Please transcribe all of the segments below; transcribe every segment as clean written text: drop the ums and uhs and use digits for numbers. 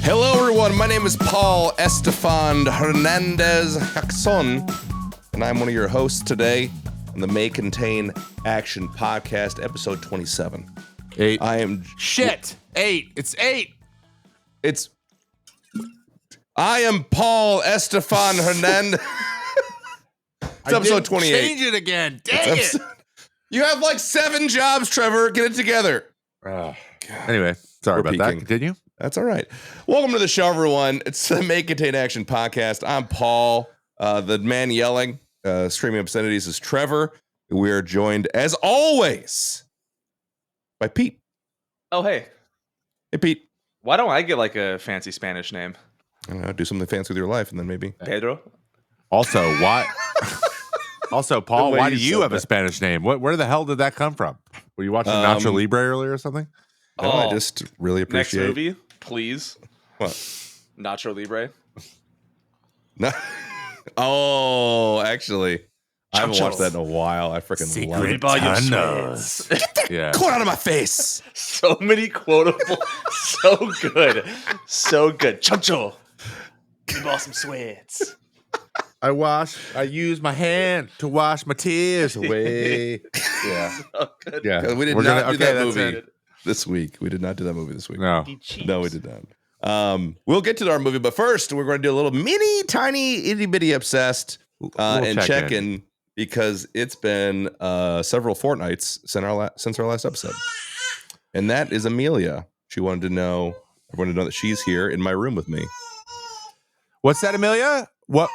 Hello, everyone. My name is Paul Estefan Hernandez Jackson, and I'm one of your hosts today on the May Contain Action Podcast, episode 27. 8. I am... Shit! 8. It's 8. I am Paul Estefan Hernandez. It's episode 28. Change it again. Dang it. You have like 7 jobs, Trevor. Get it together. Anyway, sorry about that. Continue. That's all right. Welcome to the show, everyone. It's the May Contain Action Podcast. I'm Paul. The man yelling, screaming obscenities is Trevor. We are joined, as always, by Pete. Oh, hey. Hey, Pete. Why don't I get like a fancy Spanish name? I don't know, do something fancy with your life, and then maybe... Pedro? Also, why? Also, Paul, why do you have that. a Spanish name? Where the hell did that come from? Were you watching Nacho Libre earlier or something? No, I just really appreciate... Next movie, please. What? Nacho Libre. No. Oh, actually, I haven't watched that in a while. I freaking love it. Tunnels. Get that corn out of my face. So many quotable. So good. So good. Chancho. You bought some sweats. I use my hand to wash my tears away. Yeah. So good. Yeah, we did not do that movie this week. We did not do that movie this week. No, we did not. We'll get to our movie, but first we're going to do a little mini, tiny, itty bitty obsessed and check in because it's been several fortnights since our last episode, and that is Amelia. She wanted to know. I wanted to know that she's here in my room with me. What's that, Amelia? What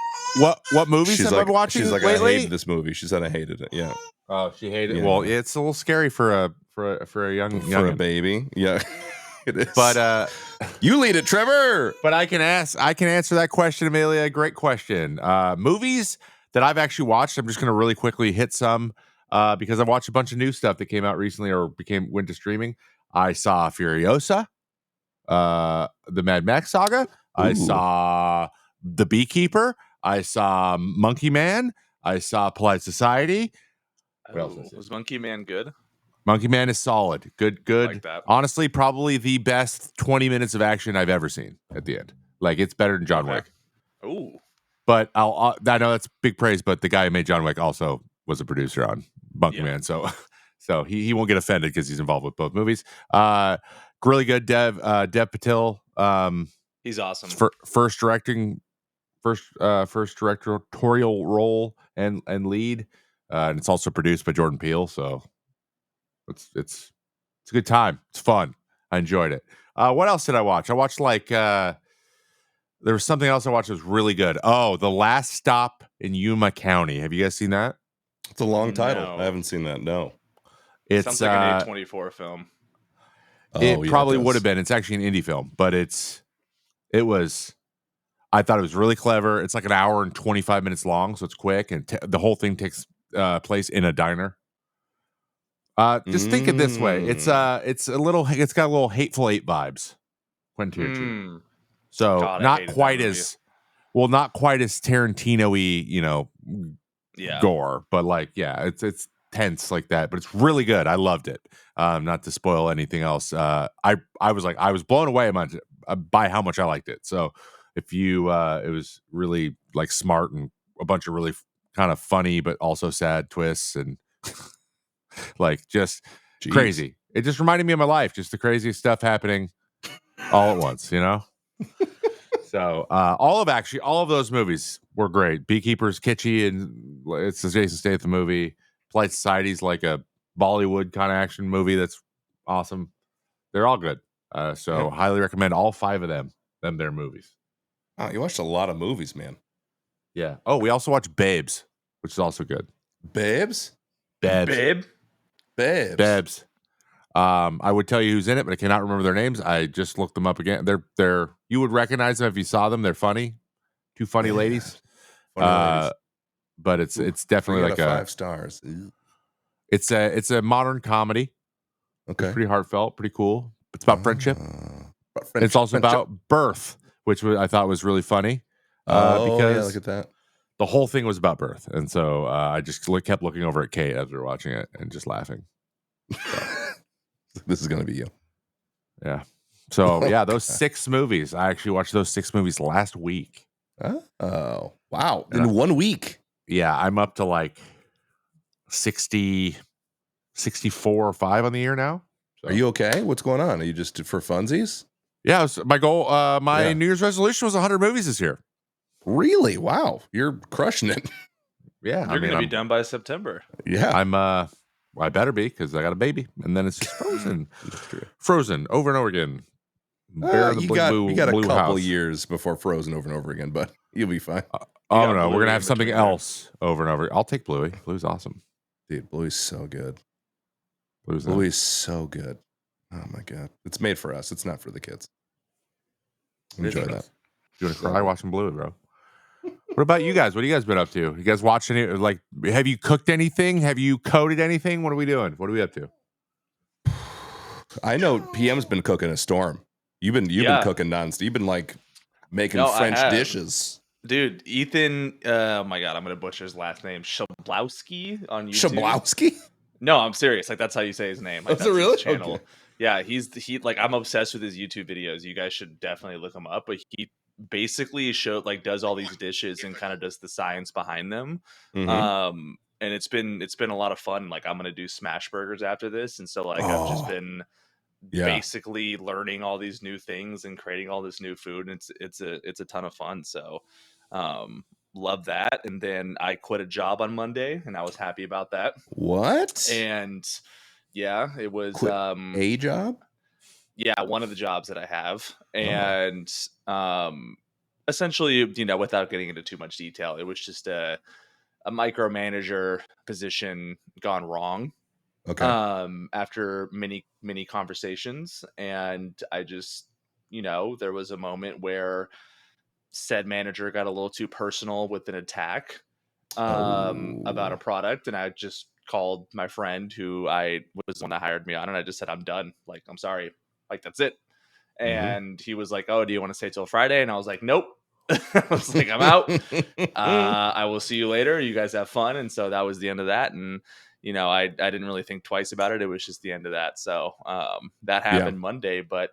movies have I been watching lately? I hated this movie. She said I hated it. Yeah. Oh, she hated it. Yeah. Well, it's a little scary for a young baby. Yeah, it is. But you lead it, Trevor. But I can answer that question, Amelia. Great question. Movies that I've actually watched. I'm just going to really quickly hit some because I watched a bunch of new stuff that came out recently or went to streaming. I saw Furiosa, the Mad Max saga. Ooh. I saw The Beekeeper. I saw Monkey Man. I saw Polite Society. Was Monkey Man good? Monkey Man is solid. Good. Like that. Honestly, probably the best 20 minutes of action I've ever seen at the end. Like, it's better than John Wick. Ooh. But I know that's big praise, but the guy who made John Wick also was a producer on Monkey Man. So he won't get offended because he's involved with both movies. Really good. Dev Patel. He's awesome. First directorial role and lead. And it's also produced by Jordan Peele, so it's a good time. It's fun. I enjoyed it. What else did I watch? I watched there was something else I watched that was really good. Oh, The Last Stop in Yuma County. Have you guys seen that? It's a long title. No. I haven't seen that. No. It sounds like an A24 film. It probably would have been. It's actually an indie film, but I thought it was really clever. It's like an hour and 25 minutes long, so it's quick, and the whole thing takes place in a diner. Just think it this way: it's got a little Hateful Eight vibes. Quentin Tarantino. So God, not quite as Tarantino-y, gore, but it's tense like that. But it's really good. I loved it. Not to spoil anything else, I was blown away by how much I liked it. So if you, it was really like smart and a bunch of really kind of funny but also sad twists and just crazy. It just reminded me of my life, just the craziest stuff happening all at once, So all of those movies were great. Beekeeper's kitschy and it's a Jason Statham movie. Polite Society's like a Bollywood kind of action movie that's awesome. They're all good. So highly recommend all 5 of them their movies. Oh, you watched a lot of movies, man. Yeah. Oh, we also watched Babes, which is also good. Babes? Babe? Babes. I would tell you who's in it, but I cannot remember their names. I just looked them up again. They're you would recognize them if you saw them. They're funny. 2 funny ladies. But it's definitely like 5 stars. It's a modern comedy. Okay. It's pretty heartfelt, pretty cool. It's about friendship. It's also about birth, which I thought was really funny. Because look at that. The whole thing was about birth, and so I just kept looking over at Kate as we were watching it and just laughing. So. This is going to be you. Yeah. So yeah, those 6 movies. I actually watched those 6 movies last week. Oh, wow. In 1 week. Yeah, I'm up to like 60, 64 or 5 on the year now. So. Are you okay? What's going on? Are you just for funsies? Yeah, my goal, my New Year's resolution was 100 movies this year. Really? Wow. You're crushing it. Yeah. You're going to be done by September. Yeah. I better be, because I got a baby. And then it's just Frozen. Frozen over and over again. Bear you got a couple years before Frozen over and over again, but you'll be fine. Oh no, we're gonna have something else over and over. I'll take Bluey. Bluey's awesome. Dude, Bluey's so good. Bluey's so good. Oh my god. It's made for us. It's not for the kids. Enjoy that. You want to cry watching Bluey, bro? What about you guys? What have you guys been up to? You guys watch any, like, have you cooked anything? Have you coded anything? What are we doing? What are we up to? I know PM's been cooking a storm. You've been cooking nonstop. You've been like making French dishes. Dude, Ethan, oh my god, I'm gonna butcher his last name. Shablowski on YouTube. Shablowski? No, I'm serious. Like, that's how you say his name. Like, that's really his channel. Okay. Yeah, like, I'm obsessed with his YouTube videos. You guys should definitely look him up. But he basically does all these dishes and kind of does the science behind them. Mm-hmm. And it's been a lot of fun. Like, I'm gonna do smash burgers after this, and so like I've just been basically learning all these new things and creating all this new food, and it's a ton of fun. So love that. And then I quit a job on Monday, and I was happy about that. What? And yeah, it was a job. Yeah, one of the jobs that I have. And essentially, you know, without getting into too much detail, it was just a micromanager position gone wrong. Okay. After many conversations, and I just, you know, there was a moment where said manager got a little too personal with an attack about a product, and I just called my friend who I was the one that hired me on, and I just said, I'm done. Like, I'm sorry. Like, that's it. And he was like, oh, do you want to stay till Friday? And I was like, nope. I was like, I'm out. I will see you later. You guys have fun. And so that was the end of that. And, you know, I didn't really think twice about it. It was just the end of that. So that happened Monday. But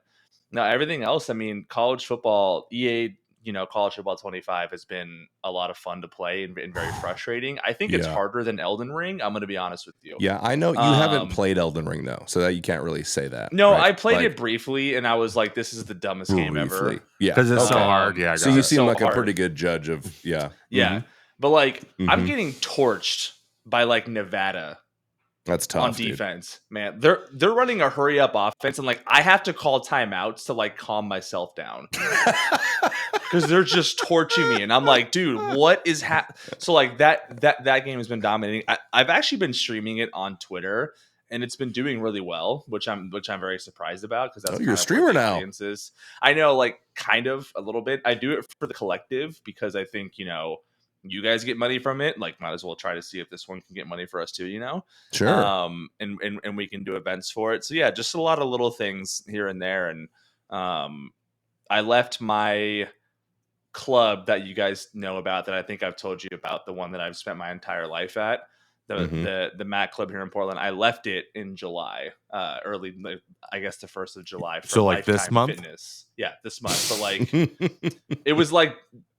no, everything else, I mean, college football, EA, you know, college football 25 has been a lot of fun to play and very frustrating. I think it's harder than Elden Ring. I'm going to be honest with you. Yeah, I know you haven't played Elden Ring though, so that you can't really say that. No, right? I played it briefly, and I was like, "This is the dumbest game ever." Yeah, because it's so hard. Yeah, so you seem like a pretty good judge of yeah. But like, I'm getting torched by like Nevada. That's tough on defense, man. They're running a hurry up offense, and like I have to call timeouts to like calm myself down because they're just torching me, and I'm like, dude, what is So like that game has been dominating. I've actually been streaming it on Twitter, and it's been doing really well, which I'm very surprised about because that's you're a streamer now. I know, like kind of a little bit. I do it for the collective because I think, you know, you guys get money from it, like might as well try to see if this one can get money for us too, you know? Sure. And we can do events for it. So yeah, just a lot of little things here and there. And I left my club that you guys know about, that I think I've told you about, the one that I've spent my entire life at, the Mac Club here in Portland. I left it in July, early, I guess the 1st of July. For so like this month? Fitness. Yeah, this month. So like it was like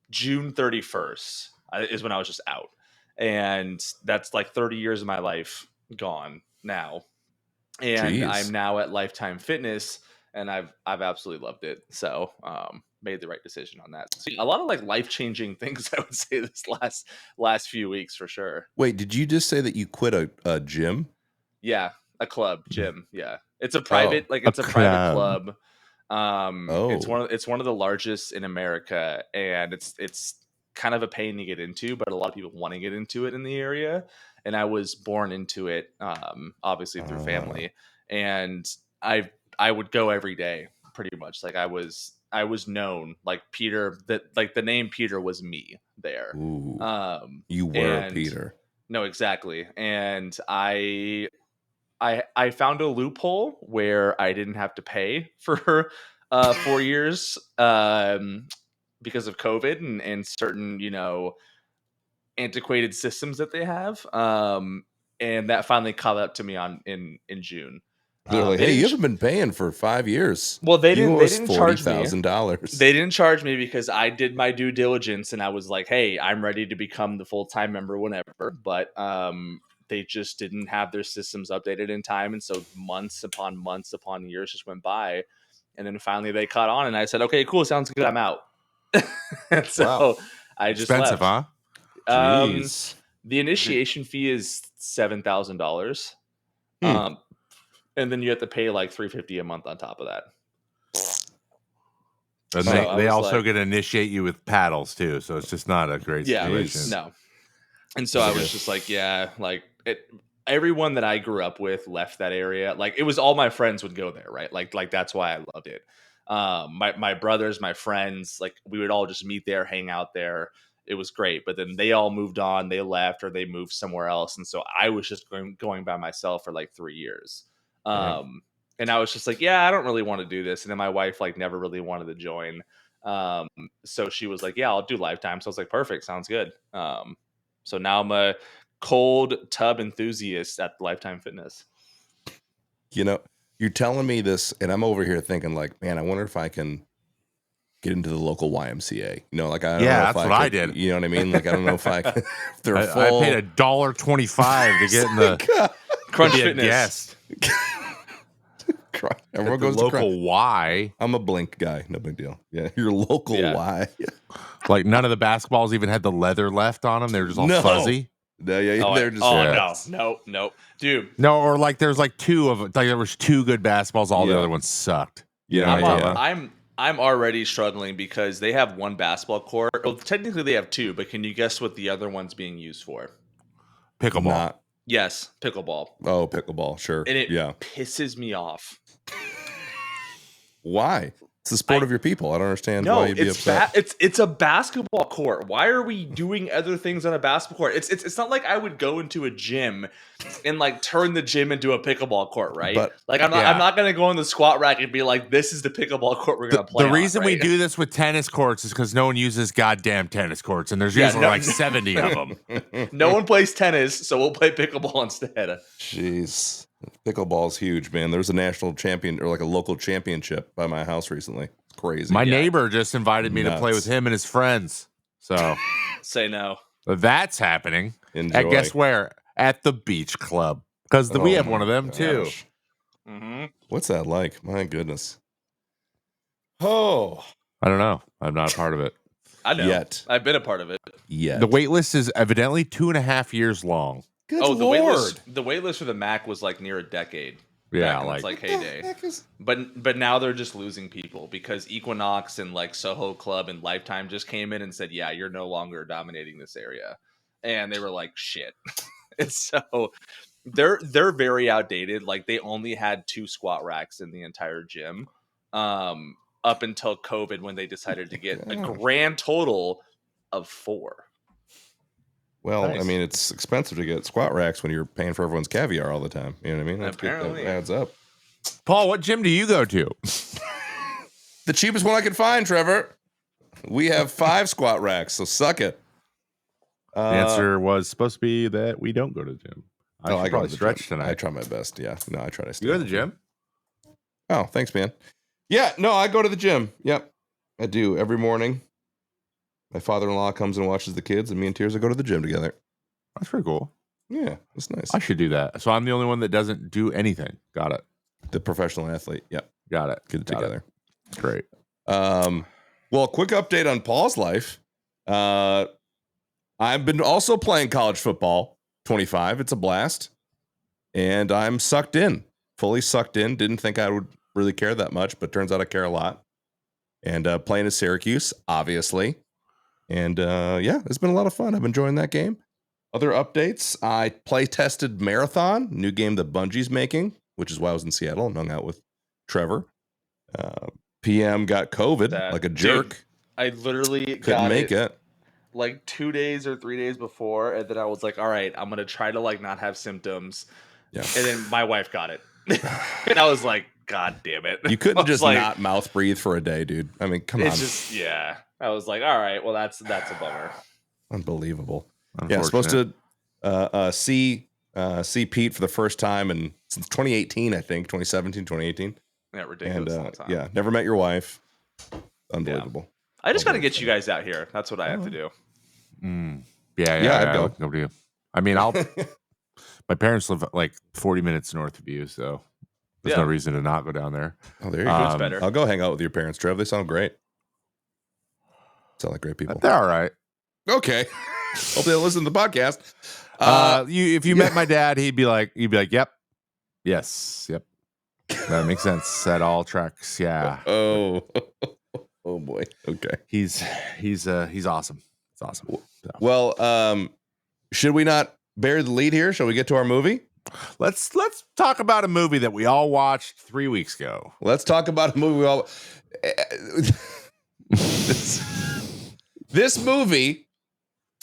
June 31st. Is when I was just out, and that's like 30 years of my life gone now. And I'm now at Lifetime Fitness, and I've absolutely loved it. So made the right decision on that. So a lot of like life-changing things, I would say, this last few weeks for sure. Wait, did you just say that you quit a gym? Yeah, a club gym. Yeah, it's a private it's a private club. It's one of the largest in America, and it's kind of a pain to get into, but a lot of people want to get into it in the area. And I was born into it, obviously through family. And I would go every day pretty much. Like I was known, like Peter, that like the name Peter was me there. Ooh, you were Peter. No, exactly. And I found a loophole where I didn't have to pay for 4 years because of COVID and certain, you know, antiquated systems that they have. And that finally caught up to me in June. They're like, hey, you haven't been paying for 5 years. Well, they didn't charge me. $40,000. They didn't charge me because I did my due diligence and I was like, hey, I'm ready to become the full-time member whenever. But they just didn't have their systems updated in time. And so months upon years just went by. And then finally they caught on and I said, okay, cool. Sounds good. I'm out. And so I just expensive, left. Huh? Jeez. The initiation fee is $7,000. And then you have to pay like $350 a month on top of that. And they also get to initiate you with paddles too, so it's just not a great situation. No. And so I was just like, everyone that I grew up with left that area. Like it was all my friends would go there, right? Like that's why I loved it. My brothers, my friends, like we would all just meet there, hang out there. It was great. But then they all moved on, they left or they moved somewhere else. And so I was just going by myself for like 3 years. And I was just like, I don't really want to do this. And then my wife like never really wanted to join. So she was like, I'll do Lifetime. So I was like, perfect. Sounds good. So now I'm a cold tub enthusiast at Lifetime Fitness. You know, you're telling me this and I'm over here thinking like, man, I wonder if I can get into the local YMCA. You know, like I don't know that's what I did. You know what I mean? Like I don't know if I if they're I full. paid $1.25 to get in the Crunch Fitness. Guest. Everyone goes local to Y. I'm a Blink guy. No big deal. Yeah, your local Y. Like none of the basketballs even had the leather left on them. They were just all fuzzy. They're just. No, dude. No, or like there's like two of like there was 2 good basketballs. All the other ones sucked. I'm already struggling because they have one basketball court. Well, technically they have 2, but can you guess what the other one's being used for? Pickleball. Yes, pickleball. Oh, pickleball, sure. And it pisses me off. Why? It's the sport of your people. I don't understand why you'd be upset. It's a basketball court. Why are we doing other things on a basketball court? It's not like I would go into a gym and like turn the gym into a pickleball court, right? But, like I'm not gonna go on the squat rack and be like, this is the pickleball court we're gonna play. The reason we do this with tennis courts is because no one uses goddamn tennis courts, and there's usually like 70 of them. No one plays tennis, so we'll play pickleball instead. Jeez. Pickleball's huge, man. There was a national champion or like a local championship by my house recently. It's crazy. My neighbor just invited me to play with him and his friends. So say no. That's happening. Enjoy. At guess where? At the beach club. Because we have one of them too. Mm-hmm. What's that like? My goodness. Oh. I don't know. I'm not a part of it. I know. Yet. I've been a part of it. Yet. The wait list is evidently 2.5 years long. Good Lord. The wait list for the MAC was like near a decade. Yeah, like heyday. But now they're just losing people because Equinox and like Soho Club and Lifetime just came in and said, yeah, you're no longer dominating this area. And they were like, shit. And so they're very outdated. Like they only had 2 squat racks in the entire gym up until COVID when they decided to get a grand total of 4. Well, nice. I mean, it's expensive to get squat racks when you're paying for everyone's caviar all the time. You know what I mean? Apparently. That adds up. Paul, what gym do you go to? The cheapest one I could find, Trevor. We have 5 squat racks, so suck it. The answer was supposed to be that we don't go to the gym. I should probably stretch tonight. I try my best. Yeah. No, I try to stay. You go to the gym? Oh, thanks, man. Yeah, no, I go to the gym. Yep. I do every morning. My father-in-law comes and watches the kids, and me and Tirza go to the gym together. That's pretty cool. Yeah, that's nice. I should do that. So I'm the only one that doesn't do anything. Got it. The professional athlete. Yep. Got it. Get it together. Great. Well, quick update on Paul's life. I've been also playing college football. 25. It's a blast. And I'm sucked in. Fully sucked in. Didn't think I would really care that much, but turns out I care a lot. And playing at Syracuse, obviously. And it's been a lot of fun. I'm enjoying that game. Other updates, I play tested Marathon, new game that Bungie's making, which is why I was in Seattle and hung out with Trevor. PM got COVID like a jerk. Dude, I literally couldn't make it like 2 days or 3 days before, and then I was like, all right, I'm gonna try to like not have symptoms. Yeah. And then my wife got it. And I was like, God damn it. You couldn't just like, not mouth breathe for a day, dude. I mean, come on. It's just I was like, all right, well that's a bummer. Unbelievable. Yeah, supposed to see see Pete for the first time since 2018, I think 2017, 2018. Yeah, ridiculous long time. Yeah, never met your wife. Unbelievable. Yeah. I just got to get you guys out here. That's what I have to do. Yeah, I'd go. Over to you. I mean, my parents live like 40 minutes north of you, so there's no reason to not go down there. Oh, there you go. It's better. I'll go hang out with your parents, Trev. They sound great. Sound like great people. They're all right. Okay. Hope they listen to the podcast. If you met my dad, he'd be like, yep, yes, yep. That makes sense. That all tracks. Yeah. Oh boy. Okay. He's awesome. It's awesome. So. Well, should we not bear the lead here? Shall we get to our movie? Let's talk about a movie that we all watched 3 weeks ago. Let's talk about a movie we all. This movie,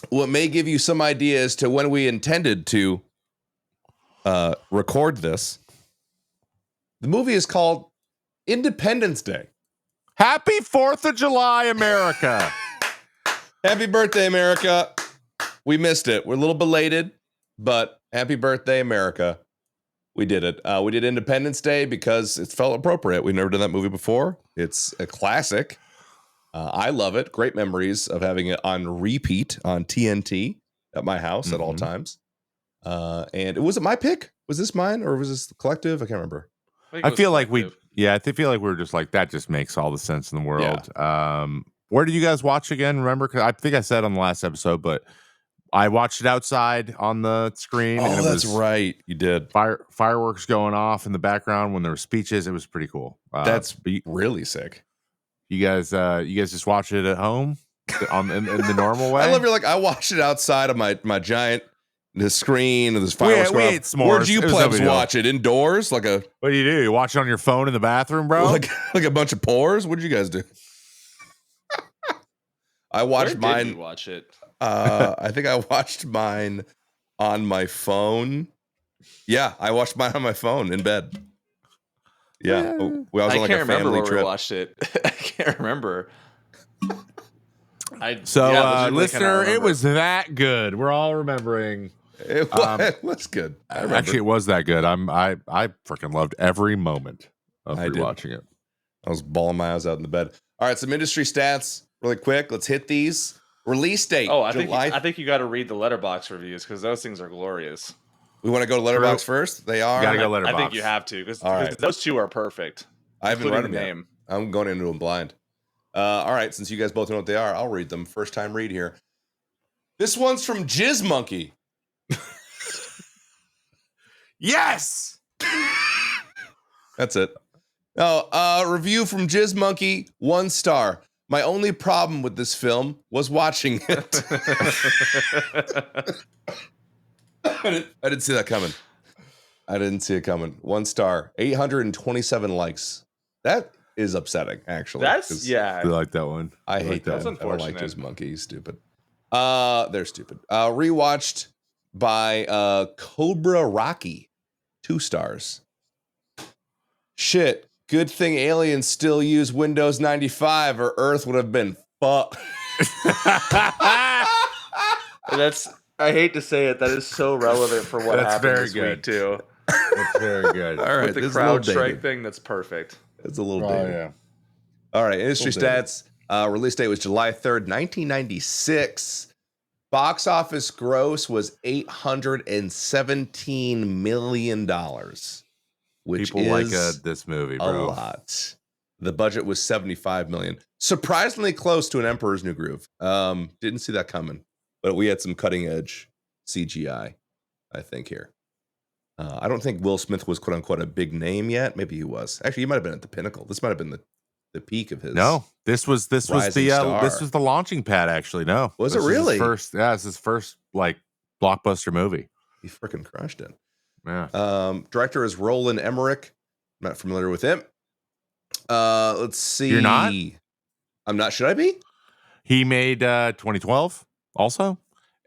what may give you some idea as to when we intended to record this. The movie is called Independence Day. Happy 4th of July, America. Happy birthday, America. We missed it. We're a little belated, but happy birthday, America. We did it. We did Independence Day because it felt appropriate. We've never done that movie before. It's a classic. I love it. Great memories of having it on repeat on TNT at my house at all times. And was it my pick? Was this mine or was this the collective? I can't remember. I feel like we were just like, that just makes all the sense in the world. Yeah. Where did you guys watch again? Remember? Because I think I said on the last episode, but I watched it outside on the screen. Oh, and that's right. You did. Fireworks going off in the background when there were speeches. It was pretty cool. That's really sick. You guys just watch it at home in the normal way? I love you're like, I watched it outside of my giant screen and this fireworks. We ate s'mores. Where'd you plebs watch it? Indoors? Like a what do? You watch it on your phone in the bathroom, bro? Like a bunch of pores? What did you guys do? I watched mine. Where did you watch it? I think I watched mine on my phone. Yeah, I watched mine on my phone in bed. Yeah, I can't remember where we watched it. I can't remember. Listener, it was that good. We're all remembering. It was good. Actually, it was that good. I freaking loved every moment of rewatching it. I was bawling my eyes out in the bed. All right, some industry stats really quick. Let's hit these. Release date. Oh, I think you got to read the Letterboxd reviews because those things are glorious. We want to go to Letterboxd first. They are. You gotta go Letterboxd. I think you have to because those two are perfect. I haven't read them yet. I'm going into them blind. All right, since you guys both know what they are, I'll read them. First time read here. This one's from Jizz Monkey. Yes. That's it. Review from Jizz Monkey, 1 star. My only problem with this film was watching it. I didn't see that coming. I didn't see it coming. 1 star, 827 likes. That is upsetting, actually. I like that one. I hate that. I don't like Jizz Monkey. He's stupid. They're stupid. Rewatched by Cobra Rocky, 2 stars. Shit. Good thing aliens still use Windows 95 or Earth would have been fucked. I hate to say it, that is so relevant for what happened this week too. That's very good. All right, with the crowd strike thing, that's perfect. It's a little dated. Yeah. All right, industry stats. Release date was July 3rd, 1996. Box office gross was $817 million. Which people is like this movie, bro. A lot. The budget was $75 million. Surprisingly close to An Emperor's New Groove. Didn't see that coming, but we had some cutting edge CGI, I think, here. I don't think Will Smith was quote unquote a big name yet. Maybe he was. Actually, he might have been at the pinnacle. This might have been the peak of his. No, this was the launching pad. Actually, no. Was it really? It's his first like blockbuster movie. He freaking crushed it. Yeah. Director is Roland Emmerich. I'm not familiar with him. Let's see. You're not? I'm not. Should I be? He made 2012 also.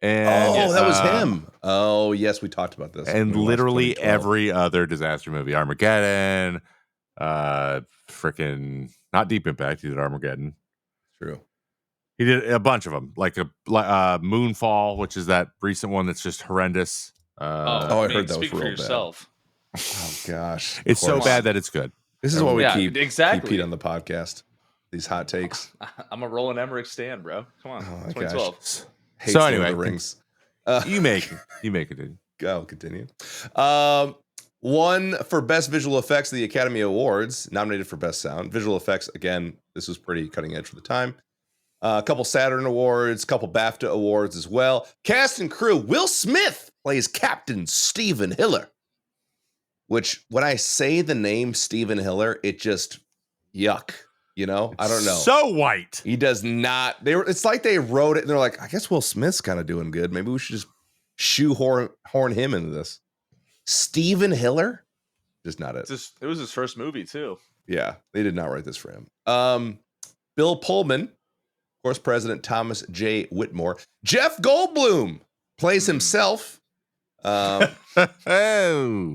And that was him. Oh, yes, we talked about this. And literally every other disaster movie. Armageddon, freaking not Deep Impact. He did Armageddon. True. He did a bunch of them, like Moonfall, which is that recent one that's just horrendous. I heard that was speak for real yourself. bad. Oh gosh, It's so bad that it's good. This is why we keep Pete on the podcast. These hot takes. I'm a Roland Emmerich stan, bro. Come on, 2012. Gosh. So anyway, Lord of the Rings. You make it, dude. Go continue. One for Best Visual Effects, the Academy Awards, nominated for Best Sound. Visual Effects, again, this was pretty cutting edge for the time. A couple Saturn Awards, couple BAFTA Awards as well. Cast and crew, Will Smith plays Captain Stephen Hiller. Which, when I say the name Stephen Hiller, it just, yuck. You know? I don't know. So white. He does not. It's like they wrote it and they're like, I guess Will Smith's kind of doing good. Maybe we should just shoehorn him into this. Stephen Hiller? Just not it. It was his first movie, too. Yeah, they did not write this for him. Bill Pullman, of course, President Thomas J. Whitmore. Jeff Goldblum plays himself. Oh.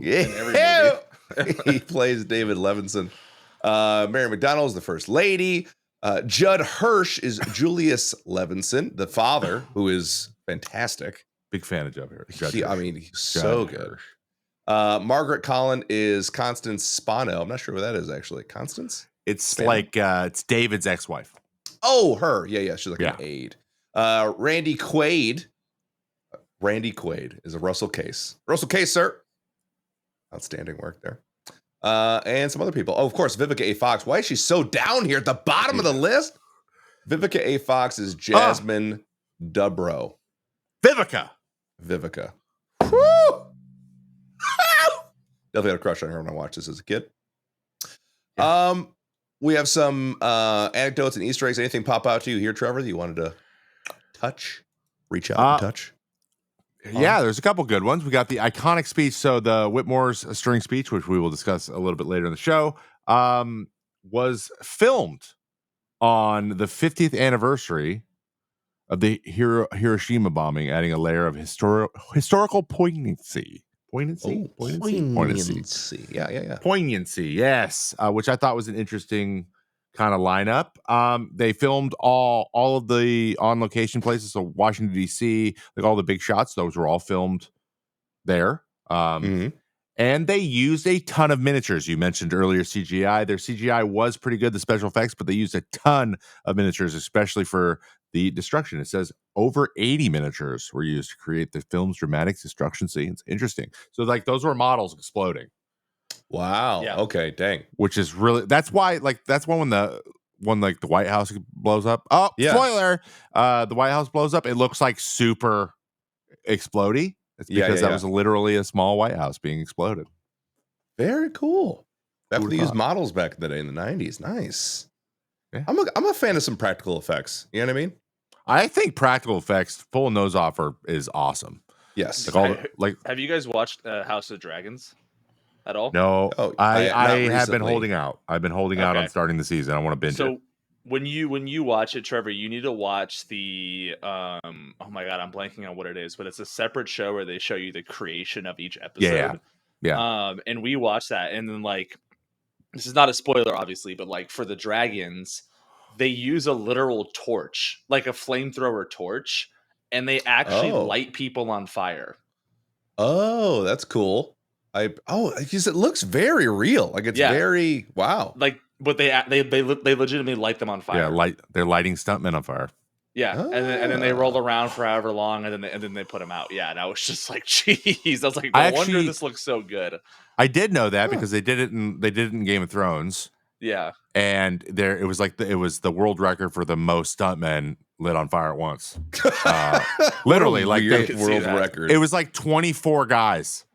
Yeah. He plays David Levinson. Mary McDonnell is the First Lady. Judd Hirsch is Julius Levinson, the father, who is fantastic. Big fan of Judd Hirsch. He's so good. Margaret Collin is Constance Spano. I'm not sure what that is, actually. Constance? It's Spano? like it's David's ex-wife. Oh, her. Yeah. She's like an aide. Randy Quaid. Randy Quaid is a Russell Case. Russell Case, sir. Outstanding work there. And some other people. Oh, of course, Vivica A. Fox. Why is she so down here at the bottom of the list? Vivica A. Fox is Jasmine Dubrow. Vivica. Woo! Definitely had a crush on her when I watched this as a kid. Yeah. We have some anecdotes and Easter eggs. Anything pop out to you here, Trevor, that you wanted to reach out and touch? Yeah, there's a couple good ones. We got the iconic speech. So the Whitmore's stirring speech, which we will discuss a little bit later in the show, was filmed on the 50th anniversary of the Hiroshima bombing, adding a layer of historical poignancy. Poignancy. Yeah. Poignancy, yes. Which I thought was an interesting kind of lineup. They filmed all of the on location places. So Washington D.C., like all the big shots, those were all filmed there. And they used a ton of miniatures. You mentioned earlier CGI. Their CGI was pretty good, the special effects, but they used a ton of miniatures, especially for the destruction. It says over 80 miniatures were used to create the film's dramatic destruction scenes. Interesting. So like those were models exploding. Wow. Yeah. Okay. Dang. Which is really, that's why when the White House blows up. Oh, yeah. Spoiler. The White House blows up. It looks like super explodey. It's because that was literally a small White House being exploded. Very cool. Definitely used models back in the day in the 90s. Nice. Yeah. I'm a fan of some practical effects. You know what I mean? I think practical effects, pulling those off is awesome. Yes. Have you guys watched House of Dragons at all? No. I have been holding out. I've been holding out on starting the season. I want to binge it. When you watch it, Trevor, you need to watch the oh my god, I'm blanking on what it is, but it's a separate show where they show you the creation of each episode. Yeah. And we watched that, and then like, this is not a spoiler, obviously, but like for the dragons, they use a literal torch, like a flamethrower torch, and they actually light people on fire. Oh, that's cool. Because it looks very real. Like it's very wow. Like, but they legitimately light them on fire. Yeah, they're lighting stuntmen on fire. Yeah, and then they roll around for however long, and then they put them out. Yeah, and I was just like, "Jeez!" I was like, "No wonder this looks so good." I did know that because they did it in Game of Thrones. Yeah, and it was the world record for the most stuntmen lit on fire at once. Literally, like world record. It was like 24 guys.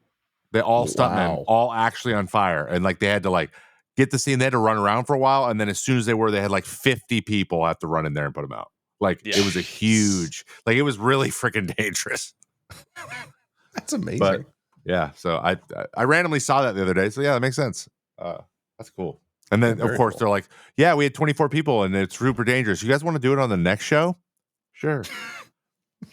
They all stuntmen, all actually on fire, and like they had to like get the scene. They had to run around for a while, and then as soon as they had like 50 people have to run in there and put them out. Like it was a huge, like it was really freaking dangerous. That's amazing. But yeah, so I randomly saw that the other day. So yeah, that makes sense. That's cool. And then of course they're like, yeah, we had 24 people and it's super dangerous. You guys want to do it on the next show? Sure.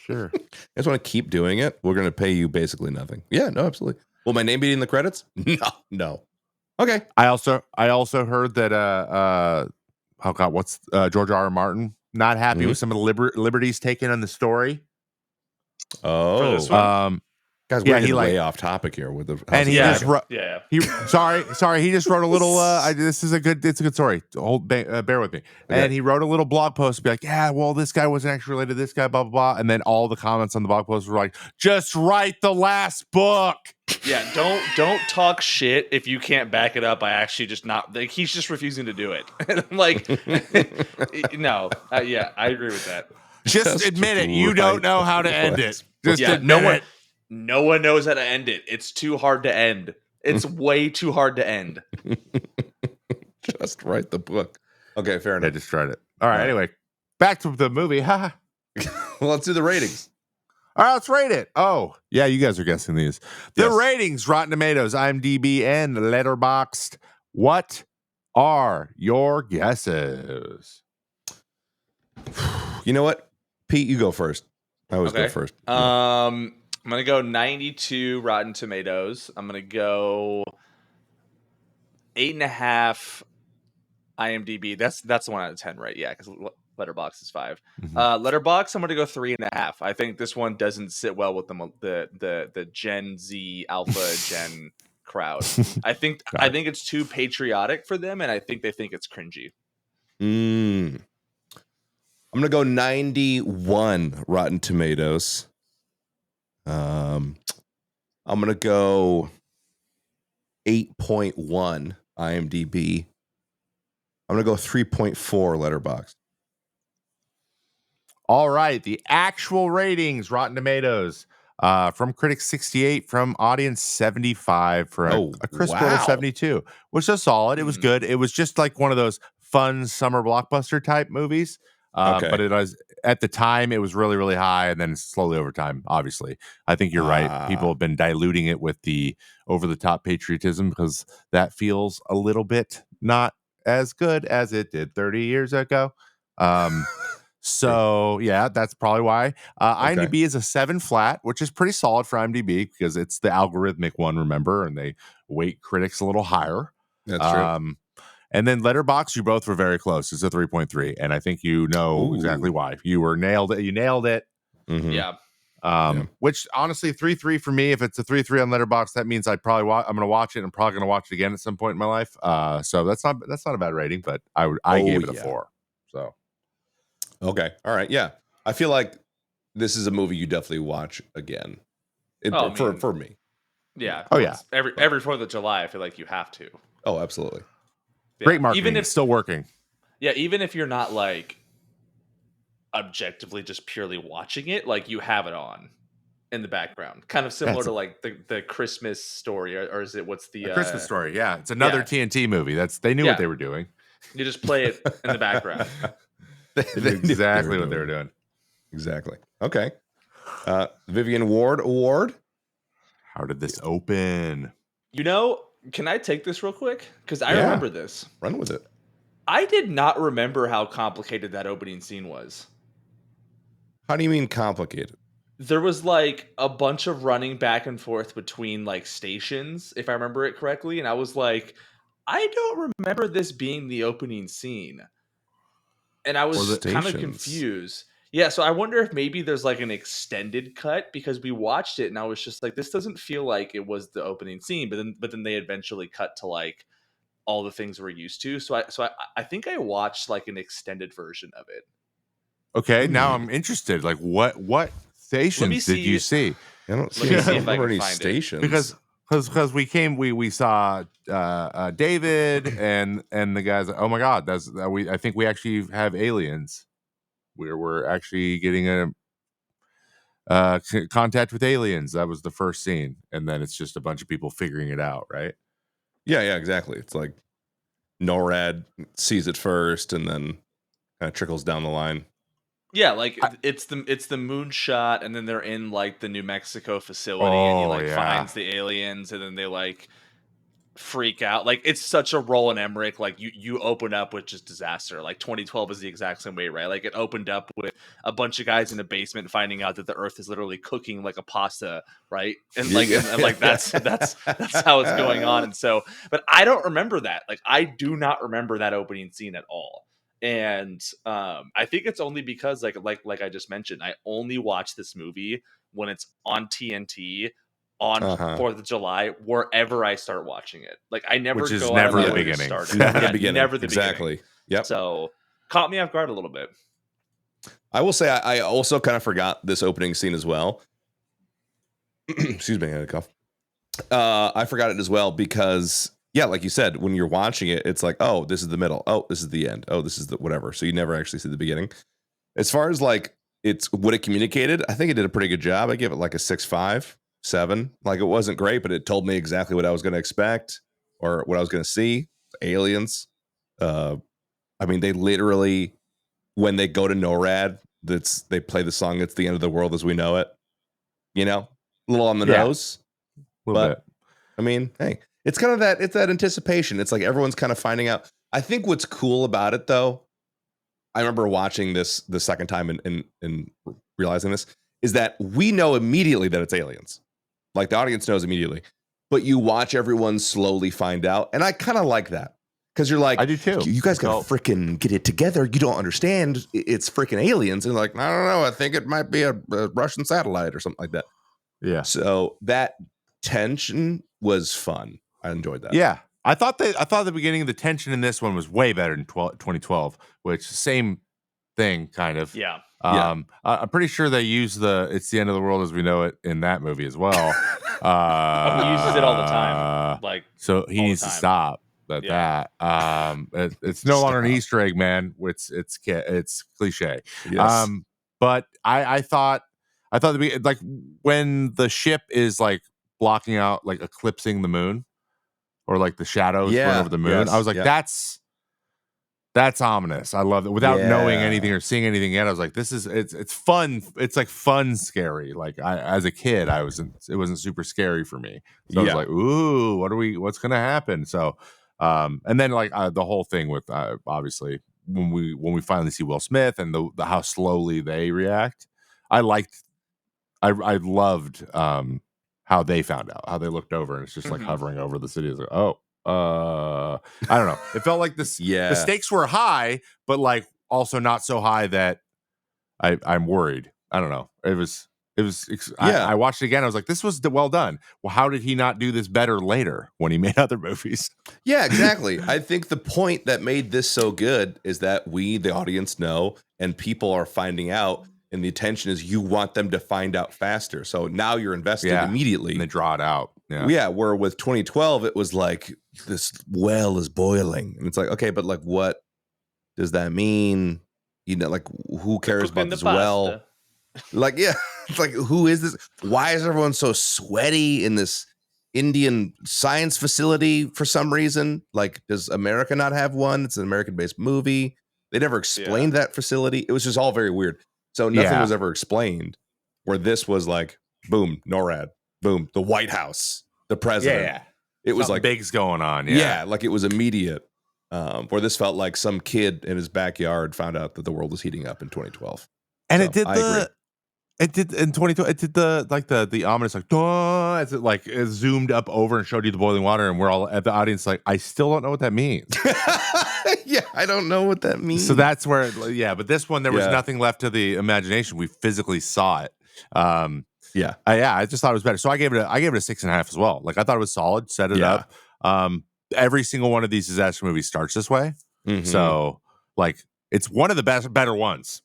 You guys want to keep doing it? We're going to pay you basically nothing. Yeah, no, absolutely. Will my name be in the credits? No. Okay. I also heard that what's George R. R. Martin not happy with some of the liberties taken on the story. Oh. Guys, we're getting way off topic here with the. And he just wrote. Yeah. Sorry. He just wrote a little. It's a good story. Bear with me. Okay. And he wrote a little blog post to be like, yeah, well, this guy wasn't actually related to this guy, blah blah blah. And then all the comments on the blog post were like, just write the last book. Yeah, don't talk shit if you can't back it up. I actually just not like he's just refusing to do it. And I'm like, no, yeah, I agree with that. Just admit it. You don't know how to end it. Just admit it. No one knows how to end it. It's too hard to end. It's way too hard to end. Just write the book. Okay, fair enough. I just tried it. All right. Anyway, back to the movie. Well, let's do the ratings. All right, let's rate it. Oh, yeah, you guys are guessing these. The ratings, Rotten Tomatoes, IMDb, and Letterboxd. What are your guesses? You know what? Pete, you go first. I always go first. I'm going to go 92 Rotten Tomatoes. I'm going to go 8.5 IMDb. That's the 1 out of 10, right? Yeah, because Letterboxd is 5. Mm-hmm. Letterboxd, I'm going to go 3.5. I think this one doesn't sit well with the Gen Z Alpha Gen crowd. I think it's too patriotic for them, and I think they think it's cringy. I'm going to go 91 Rotten Tomatoes. I'm going to go 8.1 IMDb. I'm going to go 3.4 Letterboxd. All right. The actual ratings, Rotten Tomatoes, from critics 68, from audience 75, for a crisp total 72, which is solid. It was good. It was just like one of those fun summer blockbuster type movies. But it was at the time it was really, really high, and then slowly over time, obviously. I think you're right. People have been diluting it with the over-the-top patriotism because that feels a little bit not as good as it did 30 years ago. So yeah, that's probably why. IMDb is a 7 flat, which is pretty solid for IMDb because it's the algorithmic one, remember, and they weight critics a little higher. That's true. And then Letterboxd, you both were very close. It's a 3.3, and I think you know exactly why. You nailed it. You nailed it. Mm-hmm. Yeah. Which honestly, 3.3 for me. If it's a 3.3 on Letterboxd, that means I'm going to watch it. I'm probably going to watch it again at some point in my life. So that's not a bad rating, but I gave it a 4. So. Okay. All right. Yeah. I feel like this is a movie you definitely watch again. For me. Yeah. Oh yeah. Every 4th of July, I feel like you have to. Oh, absolutely. Yeah. Great marketing. Even if still working. Yeah. Even if you're not like objectively just purely watching it, like you have it on in the background, kind of similar to like the Christmas Story, or is it what's the Christmas Story? Yeah. It's another TNT movie. They knew what they were doing. You just play it in the background. They exactly what they were doing. Exactly. Okay. Vivian Ward Award. How did this open? Can I take this real quick? Because I remember this. Run with it. I did not remember how complicated that opening scene was. How do you mean complicated? There was like a bunch of running back and forth between like stations, if I remember it correctly. And I was like, I don't remember this being the opening scene. And I was kind of confused. Yeah, so I wonder if maybe there's like an extended cut, because we watched it and I was just like, this doesn't feel like it was the opening scene. But then they eventually cut to like all the things we're used to. So I think I watched like an extended version of it. Okay, now I'm interested. Like what stations did you see? I don't see any stations because we saw David and the guys. Oh my God, I think we actually have aliens. We're actually getting a contact with aliens. That was the first scene, and then it's just a bunch of people figuring it out, right? Yeah, exactly. It's like NORAD sees it first, and then kind of trickles down the line. Yeah, like it's the moonshot, and then they're in like the New Mexico facility, and he like finds the aliens, and then they like freak out. Like it's such a Roland Emmerich. Like you open up with just disaster. Like 2012 is the exact same way, right? Like it opened up with a bunch of guys in a basement finding out that the Earth is literally cooking like a pasta, right? And like and like that's how it's going on. And so, but I don't remember that. Like I do not remember that opening scene at all. And I think it's only because like I just mentioned, I only watch this movie when it's on TNT on 4th of July wherever I start watching it. Like I never Which is go never out of the my way to beginning. start it. Never Yeah, the beginning. Never the Exactly. beginning. Yep. So caught me off guard a little bit. I will say I also kind of forgot this opening scene as well. Excuse me, I had a cough. I forgot it as well because, yeah, like you said, when you're watching it, it's like, oh, this is the middle. Oh, this is the end. Oh, this is the whatever. So you never actually see the beginning. As far as like it's what it communicated, I think it did a pretty good job. I give it like a 6.5, 7. Like it wasn't great, but it told me exactly what I was going to expect or what I was going to see. Aliens. I mean, they literally, when they go to NORAD, they play the song "It's the End of the World as We Know It." You know, a little on the nose, a little bit. I mean, hey, it's kind of that anticipation. It's like everyone's kind of finding out. I think what's cool about it, though, I remember watching this the second time and realizing this is that we know immediately that it's aliens. Like the audience knows immediately, but you watch everyone slowly find out, and I kind of like that. Because you're like, I do too. You guys got to freaking get it together. You don't understand. It's freaking aliens. And like, I don't know. I think it might be a Russian satellite or something like that. Yeah. So that tension was fun. I enjoyed that. Yeah. I thought the beginning of the tension in this one was way better than 2012, which same thing kind of. Yeah. I'm pretty sure they use "It's the End of the World as We Know It" in that movie as well. He uses it all the time. Like, so he needs to stop. It's no longer an Easter egg, man. It's cliche. Yes. But I thought like when the ship is like blocking out, like eclipsing the moon, or like the shadows going over the moon. I was like, that's ominous. I love it. Without knowing anything or seeing anything yet, I was like, it's fun. It's like fun scary. Like as a kid, it wasn't super scary for me. So I was like, ooh, what's gonna happen? So and then like the whole thing with obviously when we finally see Will Smith and the how slowly they react, I loved how they found out, how they looked over and it's just like hovering over the city. It's like, I don't know. It felt like this. The stakes were high, but like also not so high that I'm worried. I don't know. It was. I watched it again. I was like, this was well done. Well, how did he not do this better later when he made other movies? Yeah, exactly. I think the point that made this so good is that we, the audience, know and people are finding out. And the attention is you want them to find out faster. So now you're invested immediately. And they draw it out. Yeah. Where with 2012, it was like this well is boiling. And it's like, okay, but like what does that mean? You know, like who cares about this well? Like, yeah. It's like, who is this? Why is everyone so sweaty in this Indian science facility for some reason? Like, does America not have one? It's an American-based movie. They never explained that facility. It was just all very weird. So nothing was ever explained, where this was like, boom, NORAD, boom, the White House, the president. Yeah. It was something like big's going on. Yeah, like it was immediate. Where this felt like some kid in his backyard found out that the world was heating up in 2012. And so it did in 2012. It did the ominous like duh, as it zoomed up over and showed you the boiling water, and we're all at the audience like, I still don't know what that means. Yeah, I don't know what that means. So that's where, but this one there was nothing left to the imagination. We physically saw it. I just thought it was better. So I gave it a 6.5 as well. Like I thought it was solid. Set it up. Every single one of these disaster movies starts this way. Mm-hmm. So like it's one of the better ones.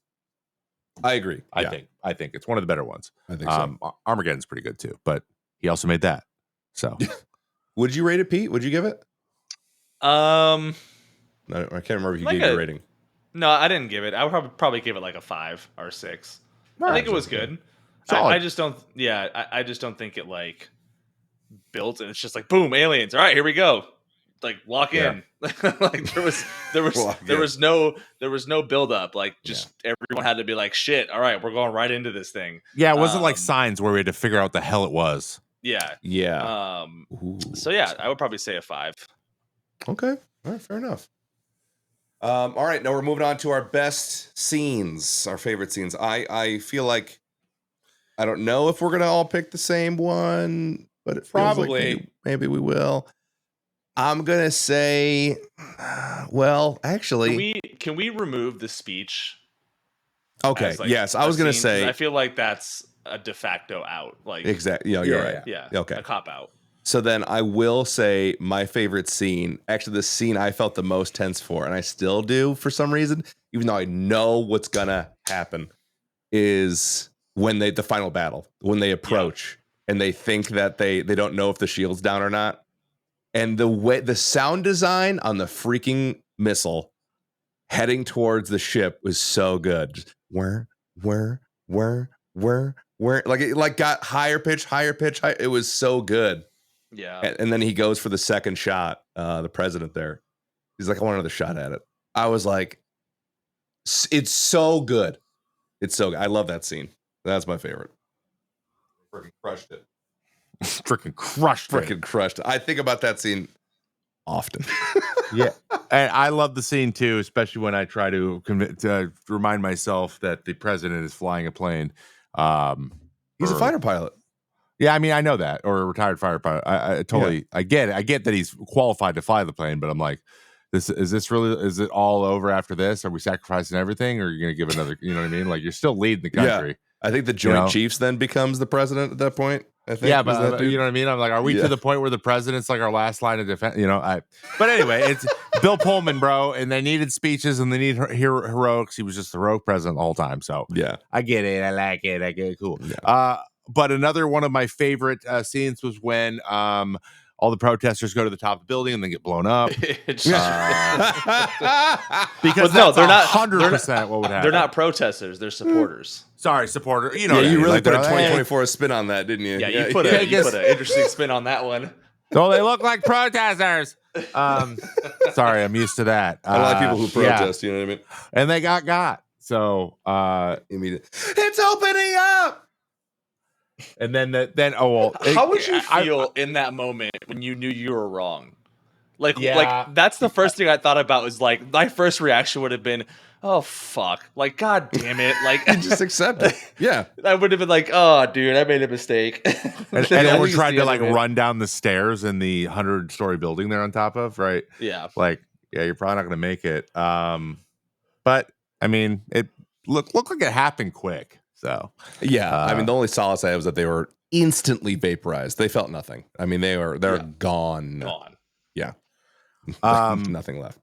I agree. I think it's one of the better ones. I think so. Armageddon's pretty good too, but he also made that. So would you rate it, Pete? Would you give it? No, I can't remember if you gave it a rating. No, I didn't give it. I would probably give it like a 5 or 6. I think it was good. I just don't. Yeah, I just don't think it like built and it's just like boom, aliens. All right, here we go. Like lock in. Like there was no build up. Like just everyone had to be like shit. All right, we're going right into this thing. Yeah, it wasn't like Signs where we had to figure out what the hell it was. Yeah. So I would probably say a 5. Okay. All right, fair enough. All right, now we're moving on to our best scenes, our favorite scenes. I feel like I don't know if we're gonna all pick the same one, but it feels probably like maybe we will. I'm gonna say, well, actually, can we remove the speech? Okay. Yes, I was gonna say. I feel like that's a de facto out. Like exactly. You're right. Yeah. Okay. A cop out. So then I will say my favorite scene, actually the scene I felt the most tense for, and I still do for some reason, even though I know what's gonna happen, is when the final battle, when they approach and they think that they don't know if the shield's down or not. And the sound design on the freaking missile heading towards the ship was so good. Just where, like it got higher pitch. It was so good. Yeah. And then he goes for the second shot. The president there, he's like, I want another shot at it. I was like, it's so good. It's so good. I love that scene. That's my favorite. Freaking crushed it. Freaking crushed it. I think about that scene often. Yeah, and I love the scene too, especially when I try to remind myself that the president is flying a plane. He's a fighter pilot. Yeah, I mean, I know that, or a retired fighter pilot. I totally, I get it. I get that he's qualified to fly the plane, but I'm like, is it all over after this? Are we sacrificing everything, or are you going to give another? You know what I mean? Like, you're still leading the country. Yeah. I think the Joint Chiefs then becomes the president at that point. I think. Yeah, but you know what I mean? I'm like, are we to the point where the president's like our last line of defense? But anyway, it's Bill Pullman, bro, and they needed speeches and they need heroics. He was just the heroic president the whole time. So yeah, I get it. I like it. I get it. Cool. Yeah. But another one of my favorite scenes was when all the protesters go to the top of the building and then get blown up. Because they're not 100% what would happen. They're not protesters; they're supporters. Sorry, supporter. You really put a 2024 spin on that, didn't you? Yeah, you put an interesting spin on that one. So they look like protesters. Sorry, I'm used to that. I like people who protest. You know what I mean? And they got. So immediately, it's opening up. And then how would you feel in that moment when you knew you were wrong? Like that's the first thing I thought about. Was like my first reaction would have been, oh fuck, like god damn it, like just accept it. Yeah, I would have been like, oh dude, I made a mistake. and then we're trying to run down the stairs in the 100-story building they're on top of, right? Yeah, you're probably not going to make it. But I mean, it looked like it happened quick. So yeah, I mean, the only solace I had was that they were instantly vaporized. They felt nothing. I mean, they're gone. Yeah, nothing left.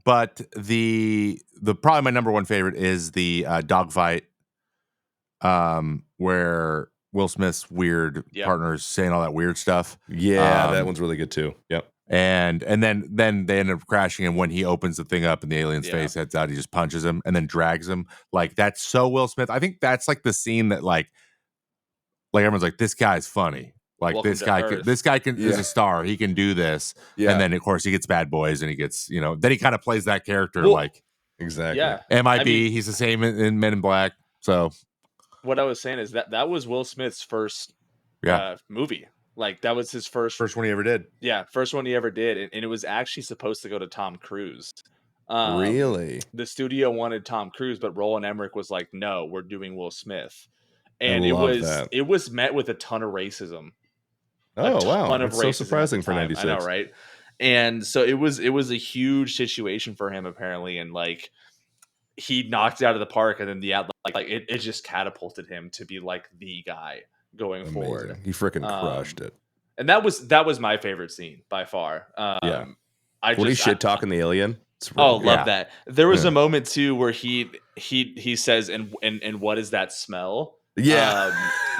But the probably my number one favorite is the dogfight, where Will Smith's weird partners saying all that weird stuff. Yeah, that one's really good too. Yep. And then they end up crashing, and when he opens the thing up and the alien's face heads out, he just punches him and then drags him. Like, that's so Will Smith. I think that's like the scene that like everyone's like, this guy's funny. Like, Welcome this guy is a star. He can do this. Yeah. And then of course he gets Bad Boys and he gets, then he kind of plays that character exactly. Yeah. MIB. He's the same in Men in Black. So what I was saying is that was Will Smith's first movie. Like, that was his first one he ever did. Yeah, first one he ever did, and it was actually supposed to go to Tom Cruise. Really? The studio wanted Tom Cruise, but Roland Emmerich was like, "No, we're doing Will Smith," and it was met with a ton of racism. Oh wow, that's so surprising for '96. I know, right? And so it was a huge situation for him apparently, and like he knocked it out of the park, and then it just catapulted him to be like the guy going forward. He freaking crushed it. And that was my favorite scene by far. When he's shit talking the alien. Love that. There was a moment too where he says, and what is that smell? Yeah.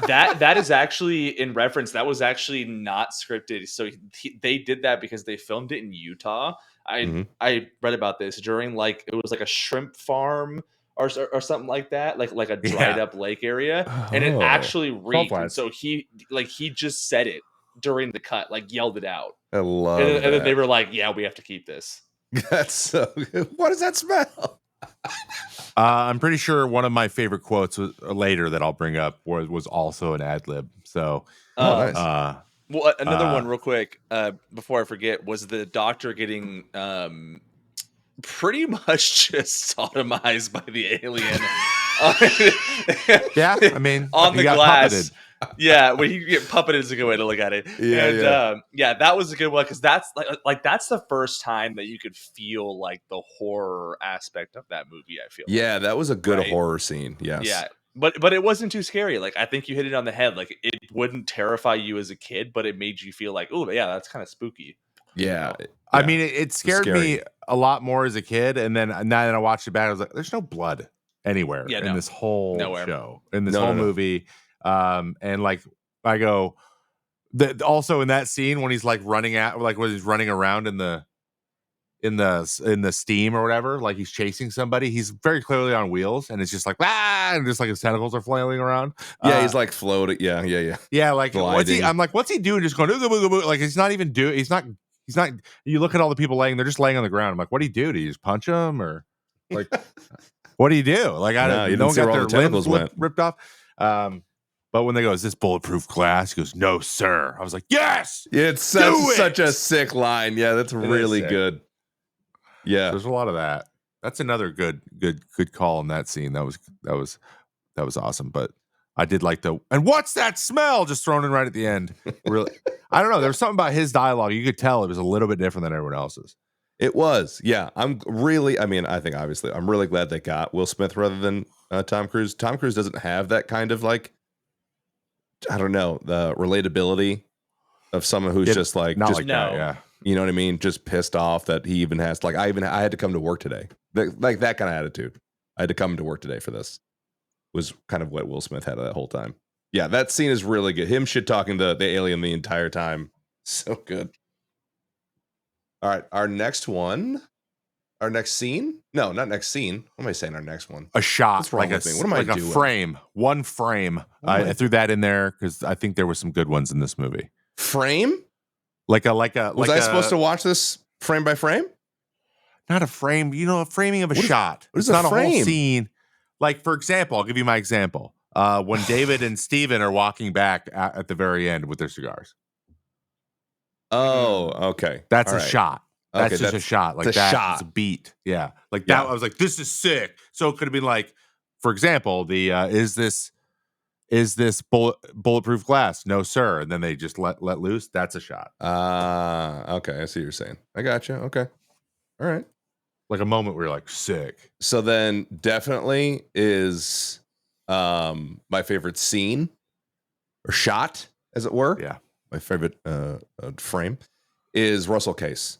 That is actually in reference. That was actually not scripted. So they did that because they filmed it in Utah. I read about this during it was like a shrimp farm or something like that, like a dried up lake area, and it actually reeked. And so he just said it during the cut, yelled it out. I love it. And then they were like, "Yeah, we have to keep this." That's so good. What does that smell? I'm pretty sure one of my favorite quotes later that I'll bring up was also an ad lib. So, nice. Well, another one real quick before I forget was the doctor getting pretty much just sodomized by the alien. Yeah, I mean, on the glass. Puppeted. Yeah, when you get puppeted is a good way to look at it. That was a good one because that's that's the first time that you could feel the horror aspect of that movie. I feel. Yeah, that was a good horror scene. Yes. Yeah, But it wasn't too scary. Like, I think you hit it on the head. Like, it wouldn't terrify you as a kid, but it made you feel like, oh yeah, that's kind of spooky. Yeah. I mean, it scared me a lot more as a kid, and then now that I watched it back, I was like, "There's no blood anywhere in this whole show, in this whole movie." And like I go, also in that scene when he's like running when he's running around in the steam or whatever, like he's chasing somebody. He's very clearly on wheels, and it's just like and just like his tentacles are flailing around. Yeah, he's like floating. Yeah. Like what's he? I'm like, what's he doing? Just going ooga booga boo. Like he's not even doing. He's not. You look at all the people they're just laying on the ground. I'm like, what do you do? Do you just punch them or like? What do you do? Like you don't got their tentacles ripped off. But when they go, is this bulletproof glass? He goes, no, sir. I was like, yes. It's such a sick line. Yeah, that's really good. Yeah, there's a lot of that. That's another good call in that scene. That was awesome. But I did like and what's that smell? Just thrown in right at the end. Really, I don't know. There was something about his dialogue. You could tell it was a little bit different than everyone else's. It was. Yeah, I think obviously I'm really glad they got Will Smith rather than Tom Cruise. Tom Cruise doesn't have that kind of like, I don't know, the relatability of someone who's just like, not like that. Yeah. You know what I mean? Just pissed off that he even has like, I had to come to work today. Like that kind of attitude. I had to come to work today for this was kind of what Will Smith had that whole time. Yeah, that scene is really good. Him shit talking the alien the entire time. So good. All right, our next scene? No, not next scene. What am I saying? Our next one. A shot. What's wrong with me? What am I doing? A frame. One frame. I threw that in there because I think there were some good ones in this movie. Frame? Was I supposed to watch this frame by frame? Not a frame. A framing of a shot. It's not a frame? Whole scene. Like, for example, I'll give you my example. When David and Steven are walking back at the very end with their cigars. Oh, okay. That's a shot. That's just a shot. Like that. It's a beat. Yeah. Like that. I was like, this is sick. So it could have been like, for example, is this bulletproof glass? No, sir. And then they just let loose. That's a shot. Okay. I see what you're saying. I got you. Okay. All right. Like a moment where you're like, sick. So then definitely is my favorite scene or shot, as it were. Yeah. My favorite frame is Russell Case.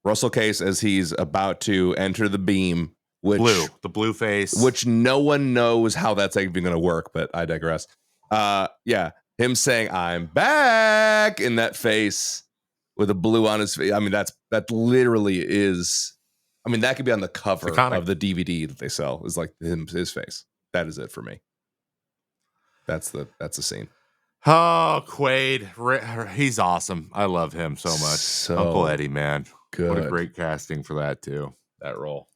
Russell Case as he's about to enter the beam, the blue face, which no one knows how that's even going to work, but I digress. Yeah, him saying "I'm back" in that face with a blue on his face. I mean, that literally is. I mean, that could be on the cover of the DVD that they sell. Is like his face. That is it for me. That's the scene. Oh, Quaid, he's awesome. I love him so much. Uncle Eddie, man. Good. What a great casting for that too. That role.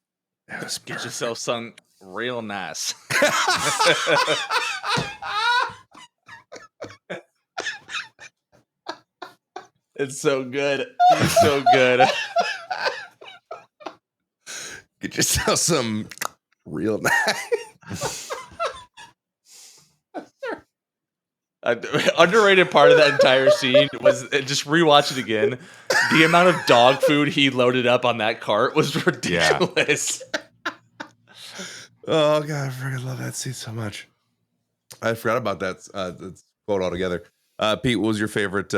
Get yourself sung real nice. It's so good. He's so good. Get yourself some real nice. Underrated part of that entire scene was just rewatch it again. The amount of dog food he loaded up on that cart was ridiculous. Yeah. Oh god, I freaking love that scene so much. I forgot about that quote altogether. Pete, what was your favorite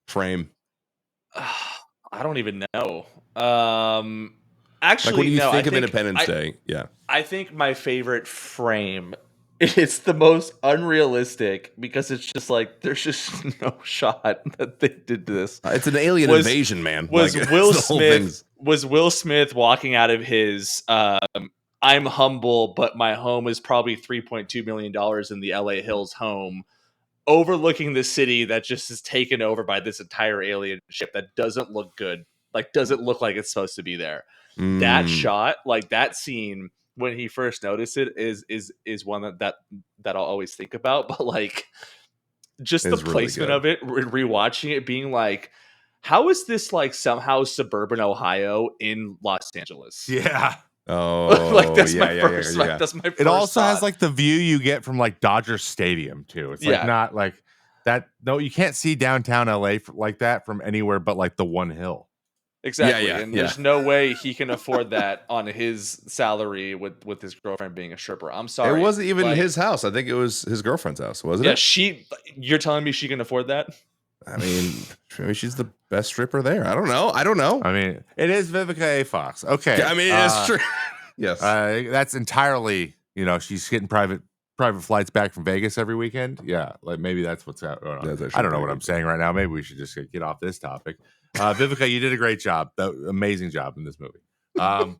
frame? I don't even know. Actually, like, what do you think of Independence Day? Yeah, I think my favorite frame. It's the most unrealistic because it's just like there's just no shot that they did this. It's an alien invasion, man. Was Will Smith walking out of his I'm humble, but my home is probably $3.2 million in the LA Hills home, overlooking the city that just is taken over by this entire alien ship that doesn't look good, like doesn't look like it's supposed to be there. That shot, like that scene when he first noticed it is one that I'll always think about. But like just the placement of it, rewatching it, being like, how is this like somehow suburban Ohio in Los Angeles? Yeah. Oh, like that's my first. Like, that's my. It also has like the view you get from like Dodger Stadium too. It's like not like that. No, you can't see downtown LA like that from anywhere but like the one hill. Exactly. And there's no way he can afford that on his salary with his girlfriend being a stripper. I'm sorry. It wasn't even his house. I think it was his girlfriend's house, wasn't it? Yeah, you're telling me she can afford that? I mean, maybe she's the best stripper there. I don't know. I mean, it is Vivica A. Fox. Okay. I mean, it's true. Yes. That's entirely, she's getting private flights back from Vegas every weekend. Yeah, like maybe that's what's going on. I don't know what I'm saying right now. Maybe we should just get off this topic. Vivica, you did a great job. Amazing job in this movie. So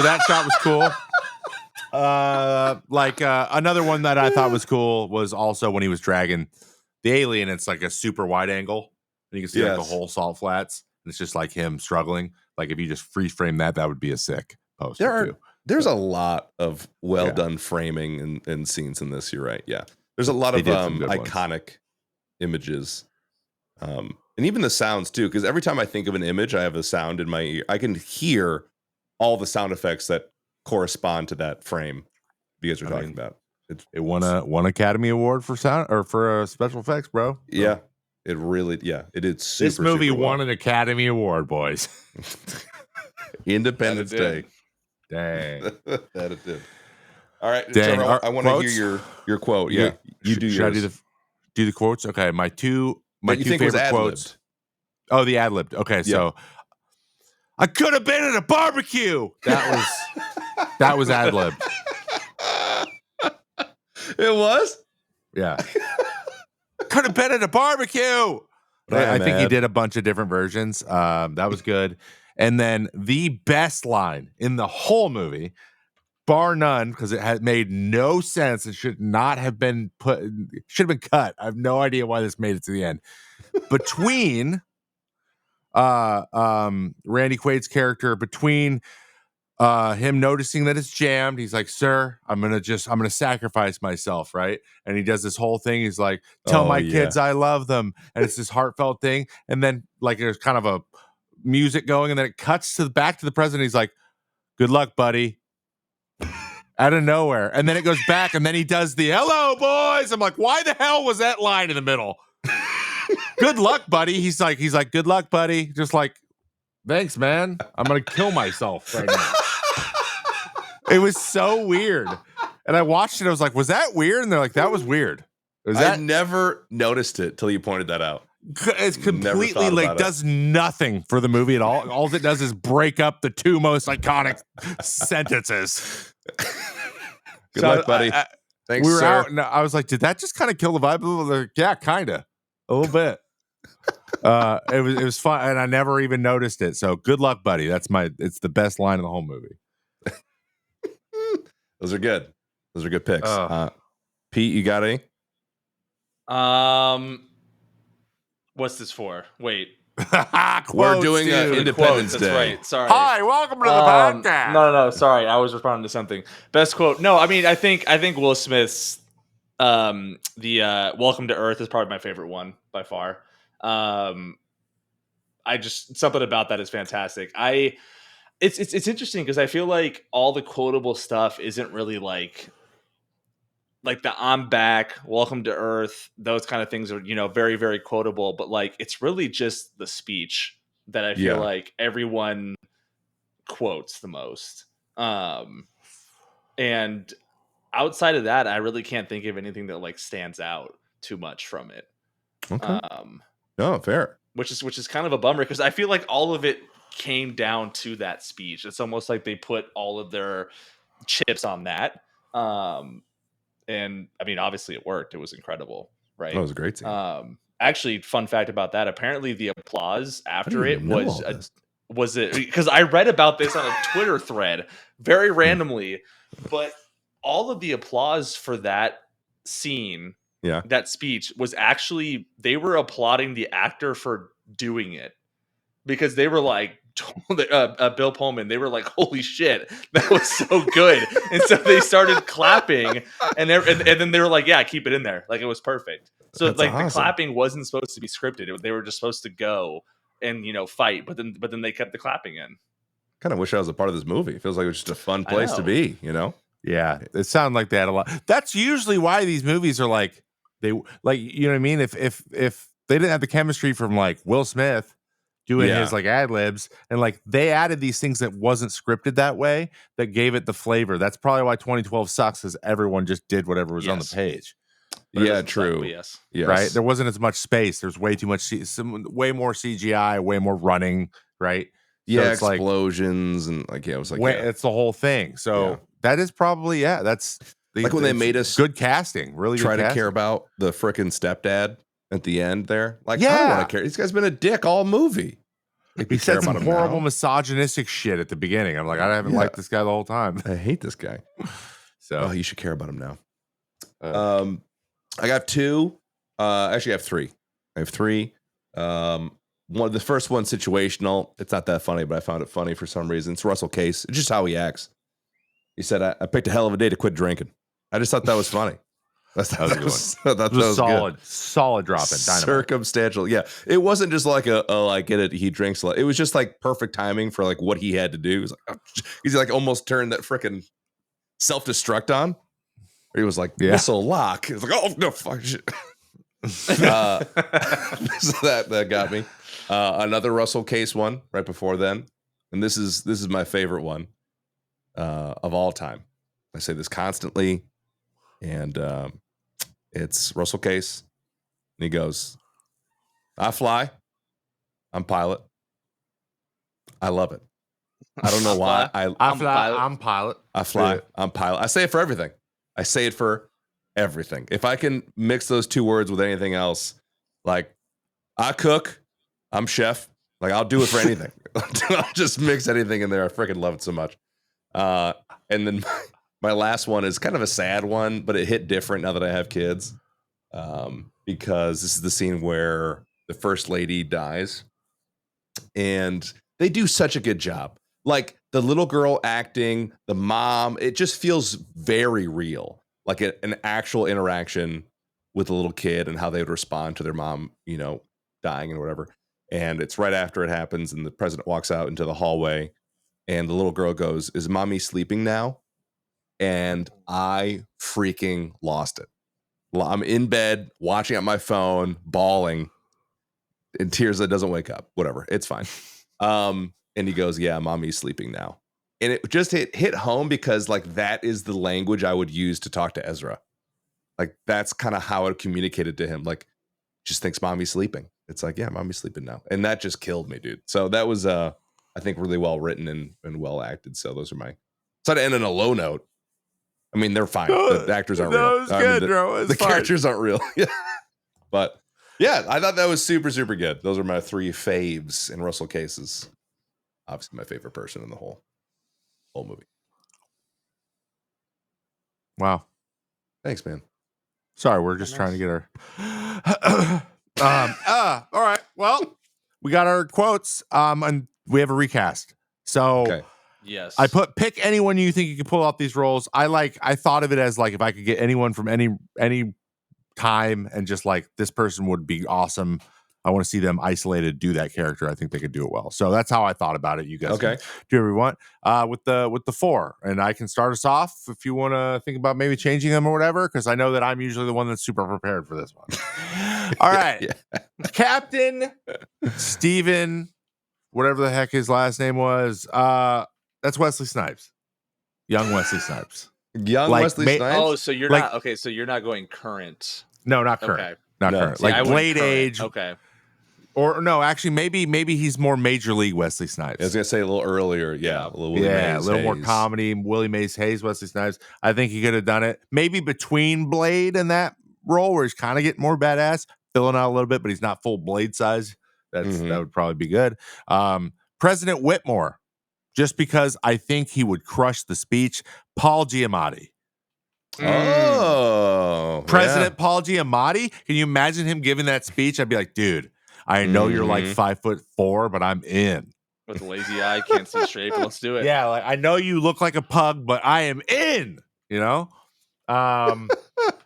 that shot was cool. Another one that I thought was cool was also when he was dragging the alien. It's like a super wide angle, and you can see like the whole salt flats. And it's just like him struggling. Like if you just freeze frame that would be a sick poster. There's a lot of well done framing and scenes in this. You're right. Yeah, there's a lot of iconic images, and even the sounds too. Because every time I think of an image, I have a sound in my ear. I can hear all the sound effects that correspond to that frame you guys are talking about. It won Academy Award for sound or for special effects, bro. Yeah, it really. Yeah, it did. This movie won an Academy Award, boys. Independence Day. Dang, that it did. All right, Trevor, I want to hear your quote. Yeah, you do. Should I do the quotes? Okay, my two favorite quotes. Oh, the ad libbed. Okay, so I could have been at a barbecue. That was ad libbed. It was. Yeah. Could have been at a barbecue. I think he did a bunch of different versions. That was good. And then the best line in the whole movie, bar none, because it had made no sense. It should not have been should have been cut. I have no idea why this made it to the end. Between Randy Quaid's character, between him noticing that it's jammed, he's like, "Sir, I'm gonna sacrifice myself," right? And he does this whole thing. He's like, "Tell my kids I love them," and it's this heartfelt thing. And then like there's kind of a music going, and then it cuts back to the president. He's like, "Good luck, buddy," out of nowhere. And then it goes back, and then he does the "Hello, boys." I'm like, why the hell was that line in the middle? Good luck, buddy. He's like, "Good luck, buddy." Just like, thanks, man. I'm gonna kill myself right now. It was so weird. And I watched it. I was like, was that weird? And they're like, that was weird. I never noticed it till you pointed that out. It's completely like does nothing for the movie at all. All it does is break up the two most iconic sentences. Good luck, buddy. Thanks, we were sir. out, and I was like, did that just kind of kill the vibe? Like, yeah, kind of, a little bit. It was fun, and I never even noticed it. So good luck, buddy. It's the best line in the whole movie. Those are good. Those are good picks. Pete, you got any? What's this for? Wait. We're doing Independence Day. That's right. Sorry. Hi, welcome to the podcast. No. Sorry, I was responding to something. Best quote. No, I mean, I think Will Smith's the Welcome to Earth is probably my favorite one by far. Something about that is fantastic. It's interesting because I feel like all the quotable stuff isn't really like the "I'm back," "Welcome to Earth," those kind of things are, very, very quotable, but like it's really just the speech that I feel like everyone quotes the most. And outside of that, I really can't think of anything that like stands out too much from it. Okay. No, fair. Which is kind of a bummer because I feel like all of it came down to that speech. It's almost like they put all of their chips on that. And I mean, obviously it worked. It was incredible, right? That was a great scene. Actually, fun fact about that, apparently the applause after it was it because I read about this on a Twitter thread very randomly, but all of the applause for that scene, that speech was actually, they were applauding the actor for doing it because they were like, Bill Pullman, they were like, holy shit, that was so good. And so they started clapping and then they were like, yeah, keep it in there. Like it was perfect. So that's like awesome. The clapping wasn't supposed to be scripted. They were just supposed to go and, fight. But then they kept the clapping in. Kind of wish I was a part of this movie. It feels like it was just a fun place to be, Yeah. It sounded like they had a lot. That's usually why these movies are like, they like, you know what I mean? If they didn't have the chemistry from like Will Smith doing his like ad libs, and like they added these things that wasn't scripted that way that gave it the flavor. That's probably why 2012 sucks, is everyone just did whatever was on the page. But true. Yes. Right. There wasn't as much space. There's way too much, way more CGI, way more running. Right. So it's explosions and like it was like it's the whole thing. So that is probably that's like when they made us good casting. Really try to care about the frickin' stepdad at the end there. Like, I don't want to care. This guy's been a dick all movie. He said some horrible misogynistic shit at the beginning. I'm like, I haven't liked this guy the whole time. I hate this guy. So you should care about him now. I got 2. Actually, I have 3. I have 3. The first one situational. It's not that funny, but I found it funny for some reason. It's Russell Case. It's just how he acts. He said, I picked a hell of a day to quit drinking. I just thought that was funny. That was solid drop in. Circumstantial. Yeah. It wasn't just like he drinks a lot. It was just like perfect timing for like what he had to do. He's like almost turned that freaking self-destruct on. He was like, missile lock. He was like, oh no, fuck shit. So that got me. Another Russell Case one right before then. And this is my favorite one of all time. I say this constantly. And it's Russell Case. And he goes, I fly. I'm pilot. I love it. I don't know why. I'm pilot. I fly. I'm pilot. I say it for everything. I say it for everything. If I can mix those 2 words with anything else, like I cook, I'm chef. Like I'll do it for anything. I'll just mix anything in there. I freaking love it so much. And then my last one is kind of a sad one, but it hit different now that I have kids. Because this is the scene where the first lady dies. And they do such a good job. Like the little girl acting, the mom, it just feels very real. Like an actual interaction with a little kid and how they would respond to their mom, dying and whatever. And it's right after it happens. And the president walks out into the hallway and the little girl goes, is mommy sleeping now? And I freaking lost it. I'm in bed, watching on my phone, bawling, in tears that doesn't wake up. Whatever, it's fine. And he goes, yeah, mommy's sleeping now. And it just hit home because like that is the language I would use to talk to Ezra. Like that's kind of how I communicated to him. Like, just thinks mommy's sleeping. It's like, yeah, mommy's sleeping now. And that just killed me, dude. So that was, I think, really well written and well acted. So those are my. So to end on a low note. I mean, they're fine. The actors aren't real. It's good, bro. The characters aren't real. But yeah, I thought that was super, super good. Those are my 3 faves in Russell Case's. Obviously, my favorite person in the whole movie. Wow. Thanks, man. Sorry, we're just trying to get our. All right. Well, we got our quotes. And we have a recast. So. Okay. Yes. I pick anyone you think you can pull off these roles. I thought of it as like if I could get anyone from any time and just like this person would be awesome. I want to see them isolated do that character. I think they could do it well. So that's how I thought about it. You guys can do whatever you want with the 4. And I can start us off if you want to think about maybe changing them or whatever, because I know that I'm usually the one that's super prepared for this one. All right. Captain Stephen, whatever the heck his last name was. That's Wesley Snipes. Young Wesley Snipes. Wesley Snipes? Oh, so you're not okay, so you're not going current. No, not current. Okay. Not current. Like Blade age. Okay. Or no, actually maybe he's more Major League Wesley Snipes. I was gonna say a little earlier. Yeah. A little more comedy. Willie Mays Hayes, Wesley Snipes. I think he could have done it. Maybe between Blade and that role where he's kind of getting more badass, filling out a little bit, but he's not full Blade size. That would probably be good. President Whitmore. Just because I think he would crush the speech. Paul Giamatti. Oh. President Paul Giamatti? Can you imagine him giving that speech? I'd be like, dude, I know you're like 5'4", but I'm in. With a lazy eye, can't see straight, but let's do it. Yeah, like I know you look like a pug, but I am in,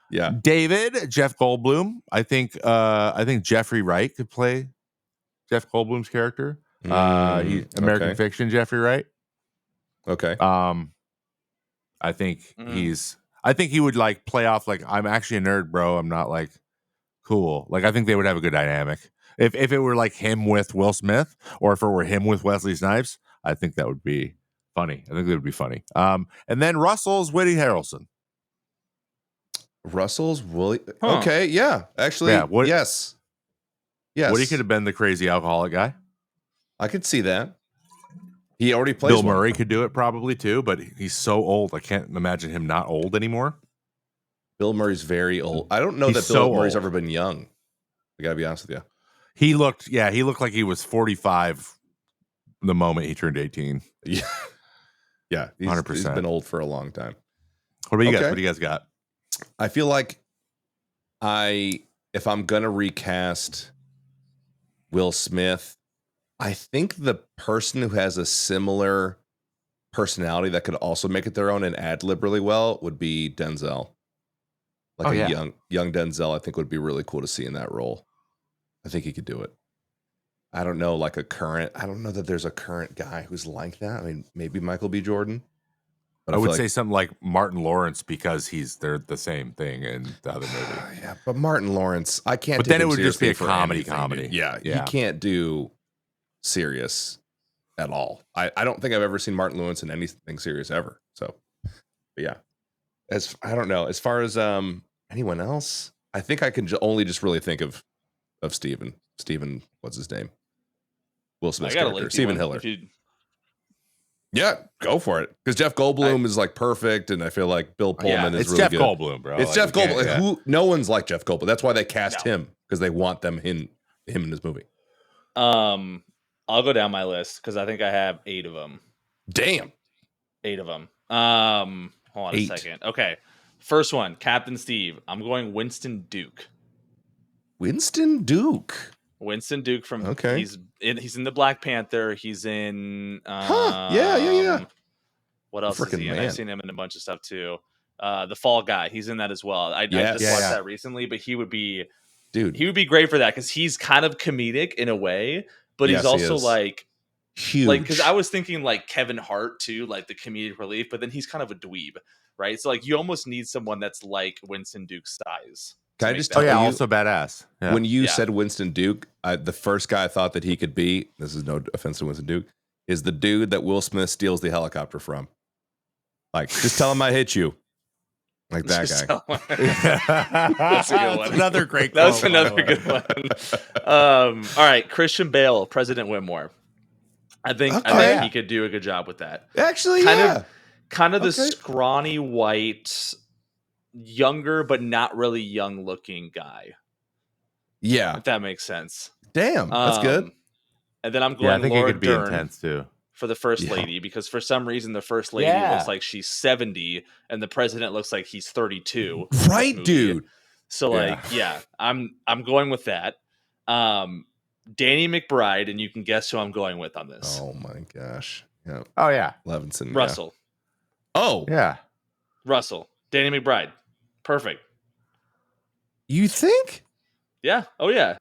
Yeah. David, Jeff Goldblum. I think Jeffrey Wright could play Jeff Goldblum's character. American Fiction, Jeffrey Wright. Okay. I think he would like play off like I'm actually a nerd, bro. I'm not like cool. Like, I think they would have a good dynamic. If it were like him with Will Smith, or if it were him with Wesley Snipes, I think that would be funny. I think that would be funny. And then Russell's Woody Harrelson. Russell's Woody. Huh. Okay, yeah, actually, yes. Woody could have been the crazy alcoholic guy. I could see that. He already plays. Bill Murray could do it probably too, but he's so old. I can't imagine him not old anymore. Bill Murray's very old. I don't know that Bill Murray's ever been young. I gotta be honest with you. He looked like he was 45 the moment he turned 18. Yeah. Yeah. 100%. He's been old for a long time. What about you guys? What do you guys got? I feel like if I'm gonna recast Will Smith, I think the person who has a similar personality that could also make it their own and ad lib really well would be Denzel. Like young Denzel, I think would be really cool to see in that role. I think he could do it. I don't know, I don't know that there's a current guy who's like that. I mean, maybe Michael B. Jordan. But I would say something like Martin Lawrence because they're the same thing in the other movie. Yeah, but Martin Lawrence, I can't. But then it would just be a comedy. Yeah, you can't do serious at all. I don't think I've ever seen Martin Lawrence in anything serious ever. So, but yeah, I don't know. As far as anyone else, I think I can only just really think of Steven. What's his name? Will Smith's character, Steven Hiller. Yeah, go for it. Because Jeff Goldblum is perfect, and I feel like Bill Pullman is really Jeff good. Goldblum, bro. It's Jeff Goldblum. No one's like Jeff Goldblum. That's why they cast him, because they want him in this movie. I'll go down my list because I think I have 8 of them. Damn, 8 of them. Hold on a second. Okay, first one, Captain Steve. I'm going Winston Duke. Winston Duke from he's in the Black Panther. He's in yeah. What else is he in? I've seen him in a bunch of stuff too. The Fall Guy, he's in that as well. I just watched that recently, but he would be great for that because he's kind of comedic in a way, but he's also huge. Because I was thinking Kevin Hart too, the comedic relief, but then he's kind of a dweeb, right? So you almost need someone that's like Winston Duke's size. Can I just tell you, also badass. Yeah. When you said Winston Duke, the first guy I thought that he could be, this is no offense to Winston Duke, is the dude that Will Smith steals the helicopter from. Just tell him I hit you. Like that guy. That's a good one. Another great quote. That's another good one. All right, Christian Bale, President Whitmore. I think he could do a good job with that. Actually, kind of the scrawny white, younger but not really young looking guy. Yeah, if that makes sense. Damn, that's good. And then I'm going. I think Laura it could be Dern intense too for the first lady, because for some reason the first lady looks like she's 70 and the president looks like he's 32. Right, dude. So I'm going with that. Danny McBride, and you can guess who I'm going with on this. Oh my gosh. Yeah. Oh yeah. Levinson. Russell. Yeah. Oh. Yeah. Russell. Danny McBride. Perfect. You think? Yeah. Oh yeah.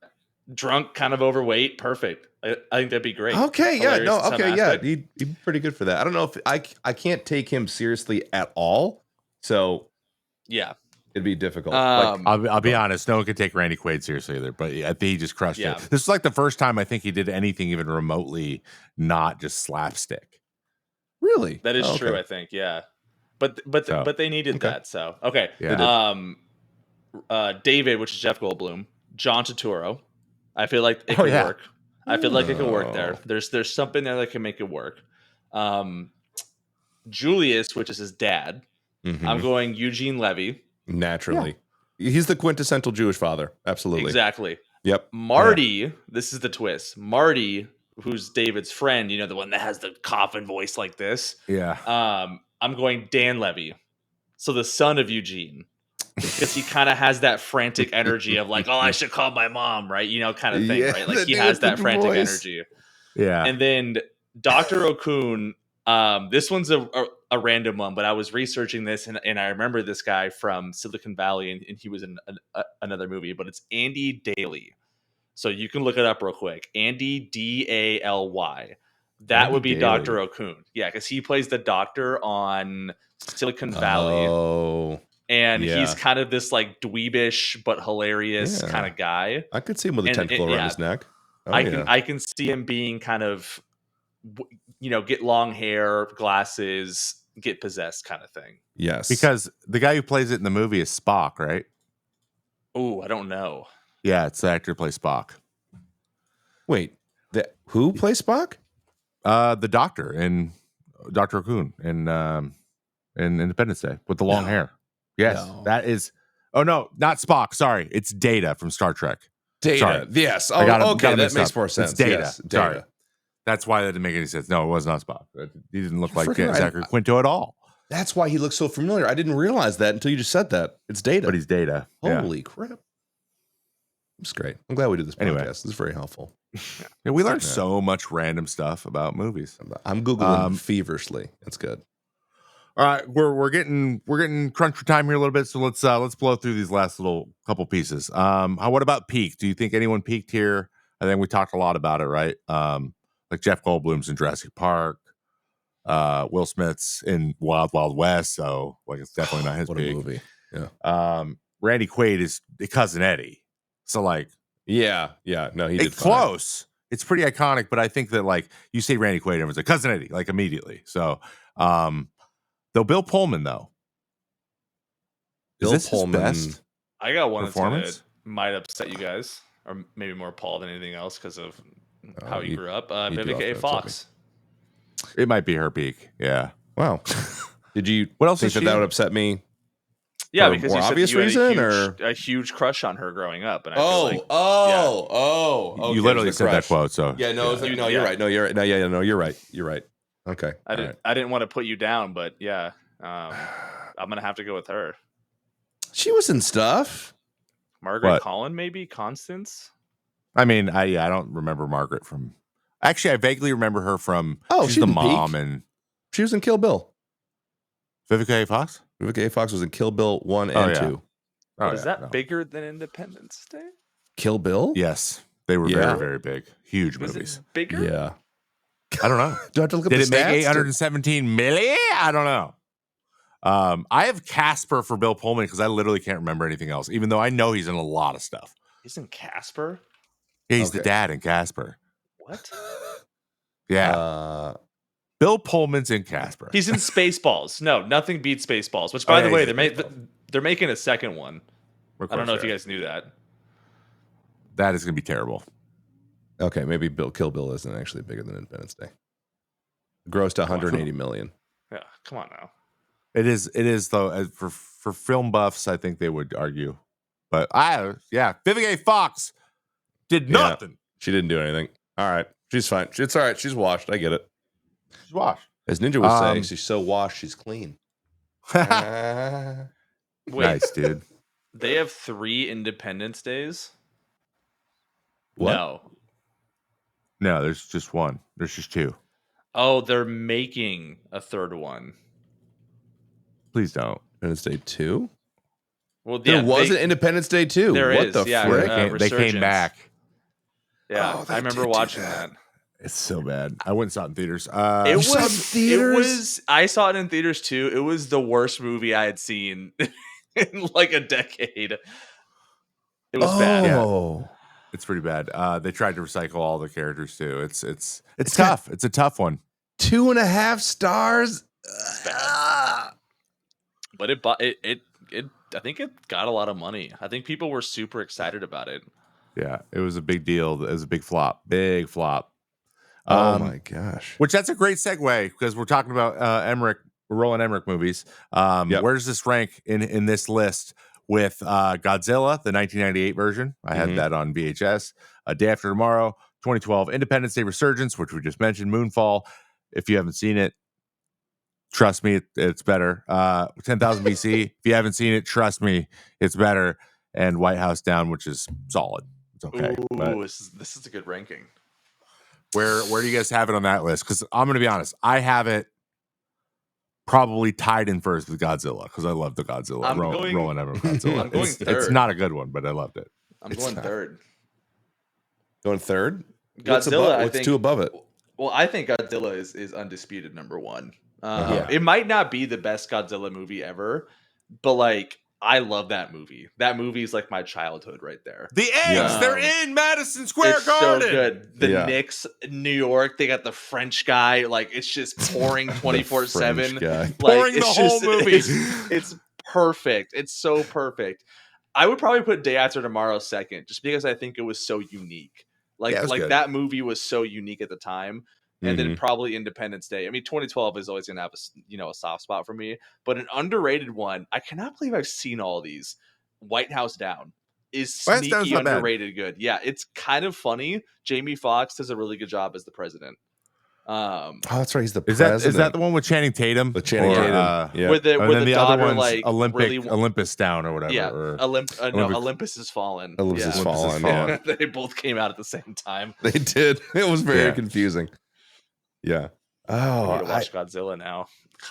Drunk, kind of overweight. Perfect. I think that'd be great. Okay. Yeah. No. Okay. Yeah. He'd be pretty good for that. I don't know if I can't take him seriously at all. So yeah, it'd be difficult. I'll be honest. No one could take Randy Quaid seriously either, but I think he just crushed it. This is the first time I think he did anything even remotely not just slapstick. Really? That is true. I think. Yeah. But they needed that. So okay. Yeah. David, which is Jeff Goldblum, John Turturro. I feel like it could work. I feel like it could work there. There's something there that can make it work. Julius, which is his dad. Mm-hmm. I'm going Eugene Levy. Naturally. Yeah. He's the quintessential Jewish father. Absolutely. Exactly. Yep. Marty, this is the twist. Marty, who's David's friend, the one that has the coffin voice like this. Yeah. I'm going Dan Levy. So the son of Eugene. Because he kind of has that frantic energy of I should call my mom, right? Kind of thing, right? He has that frantic energy. Yeah. And then Dr. Okun, this one's a random one, but I was researching this and I remember this guy from Silicon Valley and he was in another movie, but it's Andy Daly. So you can look it up real quick. Andy Daly. That would be Daly. Dr. Okun. Yeah, because he plays the doctor on Silicon Valley. Oh. and he's kind of this like dweebish but hilarious kind of guy. I could see him with a tentacle around his neck. I can see him being kind of, get long hair, glasses, get possessed kind of thing. Yes, because the guy who plays it in the movie is Spock, right? Oh, I don't know. Yeah, it's the actor who plays Spock. Wait, who plays Spock? The doctor in Dr. Okun in Independence Day with the long hair. Yes, that is. Oh no, not Spock. Sorry, it's Data from Star Trek. Data. Sorry. Yes. Oh, okay, that makes more sense. It's Data. Yes, Data. Sorry. That's why that didn't make any sense. No, it was not Spock. He didn't look like Zachary Quinto at all. That's why he looks so familiar. I didn't realize that until you just said that. It's Data. But he's Data. Holy crap. It's great. I'm glad we did this podcast. Anyway. This is very helpful. Yeah, we learned so much random stuff about movies. I'm Googling feverishly. That's good. All right, we're getting crunch for time here a little bit, so let's blow through these last little couple pieces. What about peak? Do you think anyone peaked here? I think we talked a lot about it, right? Like Jeff Goldblum's in Jurassic Park, Will Smith's in Wild Wild West, so like it's definitely not his what peak. A movie. Yeah. Randy Quaid is Cousin Eddie, so like yeah, no, he did it's close. It's pretty iconic, but I think that like you say Randy Quaid, everyone's like Cousin Eddie, like immediately. So. Though Bill Pullman, though. Bill Pullman. His best I got one performance that might upset you guys, or maybe more Paul than anything else because of how he grew up. Vivica A. Fox. It might be her peak. Yeah. Wow. Did you what else think that would upset me? Yeah, because you said you reason, had a huge crush on her growing up, and I feel like, okay, you literally said that quote. So yeah, no, you're right. No, you're right. No, yeah, no, you're right. You're right. Okay. I didn't want to put you down, but yeah, I'm gonna have to go with her. She was in stuff. Margaret Collin, maybe Constance. I mean, I don't remember Margaret from. Actually, I vaguely remember her from. She's she the mom, and she was in Kill Bill. Vivica A. Fox. Vivica A. Fox was in Kill Bill 1 and 2. Is that bigger than Independence Day? Kill Bill? Yes, they were very, very big, huge movies. Bigger? Yeah. I don't know. Do I have to look up Did the it make stats? 817 million? I don't know. I have Casper for Bill Pullman because I literally can't remember anything else, even though I know he's in a lot of stuff. He's in Casper? Yeah, he's the dad in Casper. What? Yeah. Bill Pullman's in Casper. He's in Spaceballs. No, nothing beats Spaceballs, which, by the way, they're making a second one. I don't know if you guys knew that. That is going to be terrible. Okay, maybe Kill Bill isn't actually bigger than Independence Day. Grossed 180 million. Yeah, come on now. It is though. For film buffs, I think they would argue. But Vivica A. Fox did nothing. She didn't do anything. All right, she's fine. It's all right. She's washed. I get it. She's washed. As Ninja would say, she's so washed, she's clean. Wait, nice, dude. They have 3 Independence Days? What? No, there's just one. There's just 2. Oh, they're making a third one. Please don't. Independence Day 2? Well, there was an Independence Day 2. There what is. The frick? They came back. Yeah, I remember watching that. It's so bad. I went and saw it in theaters. I saw it in theaters too. It was the worst movie I had seen in like a decade. It was bad. Yeah. It's pretty bad. They tried to recycle all the characters too. It's tough. It's a tough one. 2.5 stars. But it I think it got a lot of money. I think people were super excited about it. Yeah, it was a big deal. It was a big flop. Big flop. Oh my gosh! Which that's a great segue because we're talking about Emmerich, Roland Emmerich movies. Where does this rank in this list with Godzilla, the 1998 version? I had that on VHS. Day After Tomorrow, 2012, Independence Day Resurgence, which we just mentioned, Moonfall. If you haven't seen it, trust me, it's better. 10,000 BC. If you haven't seen it, trust me, it's better. And White House Down, which is solid. It's okay. Ooh, this is a good ranking. Where do you guys have it on that list? Because I'm going to be honest, I have it probably tied in first with Godzilla because I love the Godzilla. Roland Emmerich Godzilla. I'm going third. It's not a good one, but I loved it. I'm going third. Going third? Godzilla. What's 2 above it? Well, I think Godzilla is undisputed number 1. It might not be the best Godzilla movie ever, but like I love that movie. That movie is like my childhood right there. The eggs, they're in Madison Square it's Garden. So good. The Knicks, New York, they got the French guy. Like it's just pouring 24/7. Like, pouring the whole movie. It's perfect. It's so perfect. I would probably put Day After Tomorrow second, just because I think it was so unique. Like that movie was so unique at the time. And then probably Independence Day. I mean, 2012 is always going to have a soft spot for me. But an underrated one, I cannot believe I've seen all these. White House Down is sneaky underrated good. Yeah, it's kind of funny. Jamie Foxx does a really good job as the president. That's right. He's the president. Is that the one with Channing Tatum? With Channing Tatum, yeah. Where the daughter, other one's like Olympus Down or whatever. Yeah, or Olympus Has Fallen. Olympus Has Fallen. They both came out at the same time. They did. It was very confusing. Yeah. Oh, I need to watch Godzilla now.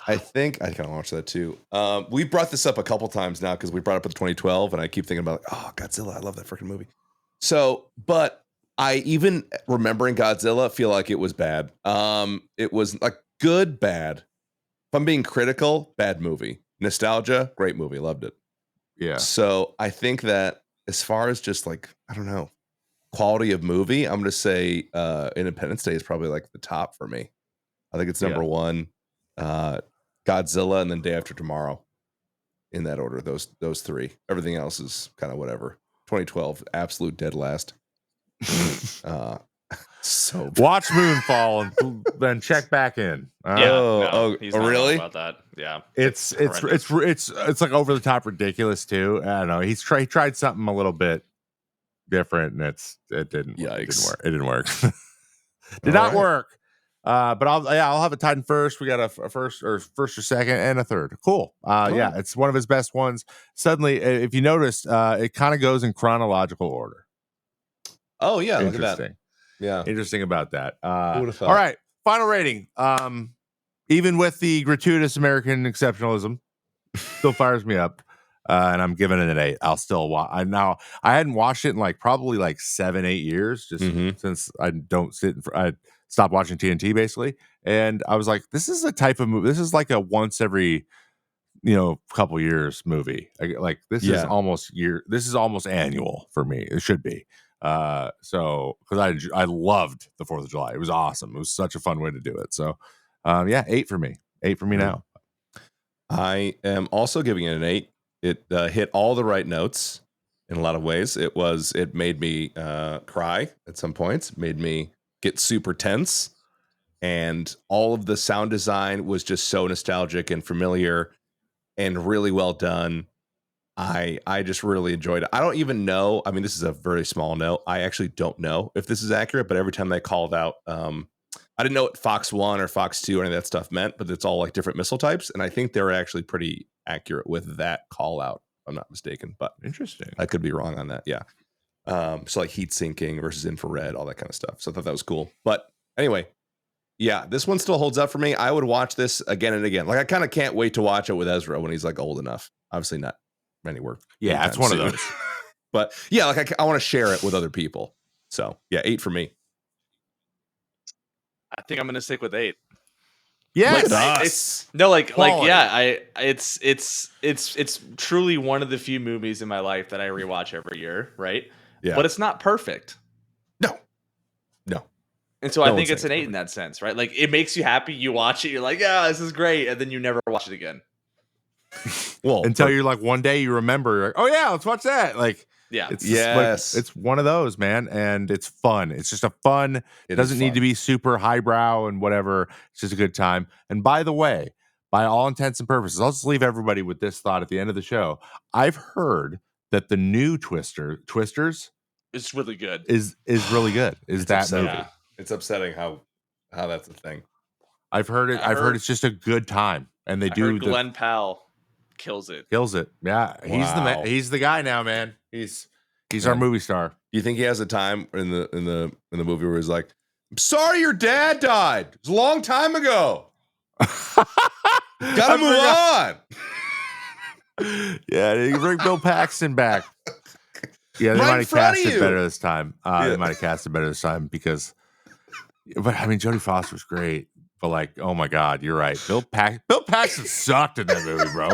I think I kind of watched that too. We brought this up a couple times now because we brought up in 2012, and I keep thinking about Godzilla. I love that freaking movie. So, but I even remembering Godzilla feel like it was bad. It was like good, bad. If I'm being critical, bad movie. Nostalgia, great movie, loved it. Yeah. So I think that as far as just like I don't know, quality of movie, I'm gonna say Independence Day is probably like the top for me. I think it's number one. Godzilla and then Day After Tomorrow, in that order. Those three. Everything else is kind of whatever. 2012, absolute dead last. So watch Moonfall and then check back in. He's not really about that. Yeah, it's like over the top ridiculous too. I don't know. He tried something a little bit different, and it didn't work. It didn't work. Did not work. But I'll have a Titan first. We got a first or second and a third. Cool. Yeah, it's one of his best ones. Suddenly, if you noticed, it kind of goes in chronological order. Oh yeah, look at that. Yeah, interesting about that. All right, final rating. Even with the gratuitous American exceptionalism, still fires me up, and I'm giving it an 8. I'll still watch. I hadn't watched it in probably 7-8 years, just since I don't sit. I stopped watching TNT basically, and I was like, this is a type of movie. This is like a once every couple years movie. This is almost This is almost annual for me. It should be. So because I loved the 4th of July. It was awesome. It was such a fun way to do it. So 8 for me. 8 for me now. I am also giving it an 8. It hit all the right notes in a lot of ways. It made me cry at some points, made me get super tense, and all of the sound design was just so nostalgic and familiar and really well done. I just really enjoyed it. I don't even know. I mean, this is a very small note. I actually don't know if this is accurate, but every time they called out, I didn't know what Fox 1 or Fox 2 or any of that stuff meant, but it's all like different missile types. And I think they're actually pretty accurate with that call out. I'm not mistaken, but interesting. I could be wrong on that. Yeah. So like heat sinking versus infrared, all that kind of stuff. So I thought that was cool. But anyway, yeah, this one still holds up for me. I would watch this again and again. Like I kind of can't wait to watch it with Ezra when he's like old enough. Obviously not many work. Yeah, it's one of those. But yeah, like I want to share it with other people. So yeah, 8 for me. I think I'm gonna stick with 8. Yes, it's truly one of the few movies in my life that I rewatch every year, right? Yeah, but it's not perfect. No. And so I think it's an 8 in that sense, right? Like it makes you happy. You watch it, you're like, yeah, this is great, and then you never watch it again. Well, until you're like one day you remember, like, oh yeah, let's watch that. Like, yeah, it's one of those, man, and it's fun. It's just a fun. It doesn't need to be super highbrow and whatever. It's just a good time. And by the way, by all intents and purposes, I'll just leave everybody with this thought at the end of the show. I've heard that the new Twisters is really good. Is really good. Is that upsetting. movie? It's upsetting how that's a thing. I've heard it. I've heard it's just a good time, and they do. Glenn Powell kills it. Yeah, wow. He's the guy now, man. He's our movie star. Do you think he has a time in the movie where he's like, "I'm sorry, your dad died. It was a long time ago. Gotta move on." Yeah, you bring Bill Paxton back. Yeah, they might have cast it better this time. They might have cast it better this time because, but I mean, Jodie Foster's great. But like, oh my God, you're right. Bill Paxton sucked in that movie, bro.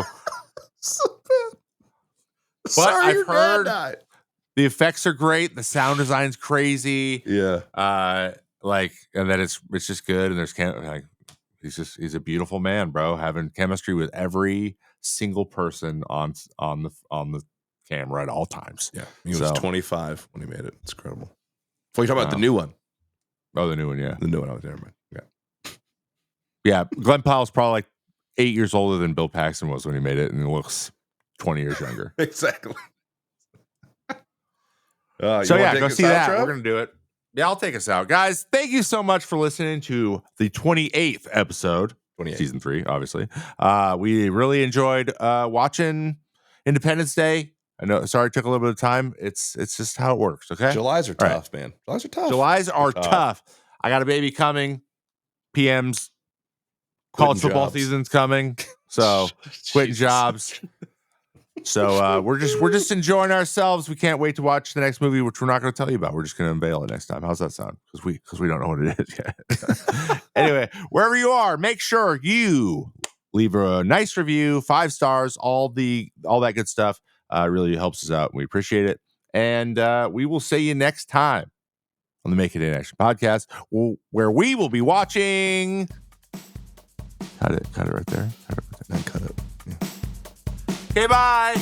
But Sorry, I've your heard dad died. the effects are great. The sound design's crazy. Yeah. And then it's just good. And there's he's a beautiful man, bro, having chemistry with every single person on the camera at all times. Yeah. He was 25 when he made it. It's incredible. Well, you talking about the new one? Oh, the new one, yeah. The new one. I was there, man. Yeah. Yeah. Glenn Powell's probably like 8 years older than Bill Paxton was when he made it, and he looks 20 years younger. Exactly. Go see that. We're going to do it. Yeah, I'll take us out. Guys, thank you so much for listening to the 28th episode, season 3, obviously. We really enjoyed watching Independence Day. I know, sorry it took a little bit of time. It's just how it works, okay? July's are tough, man. July's are tough. I got a baby coming. PM's college football season's coming. So quitting jobs. So we're just enjoying ourselves. We can't wait to watch the next movie, which we're not going to tell you about. We're just going to unveil it next time. How's that sound? Because we don't know what it is yet. Anyway, wherever you are, make sure you leave a nice review, 5 stars, all that good stuff. Really helps us out. We appreciate it. And we will see you next time on the Make It In Action podcast, where we will be watching. Cut it right there. Cut it. Okay, bye.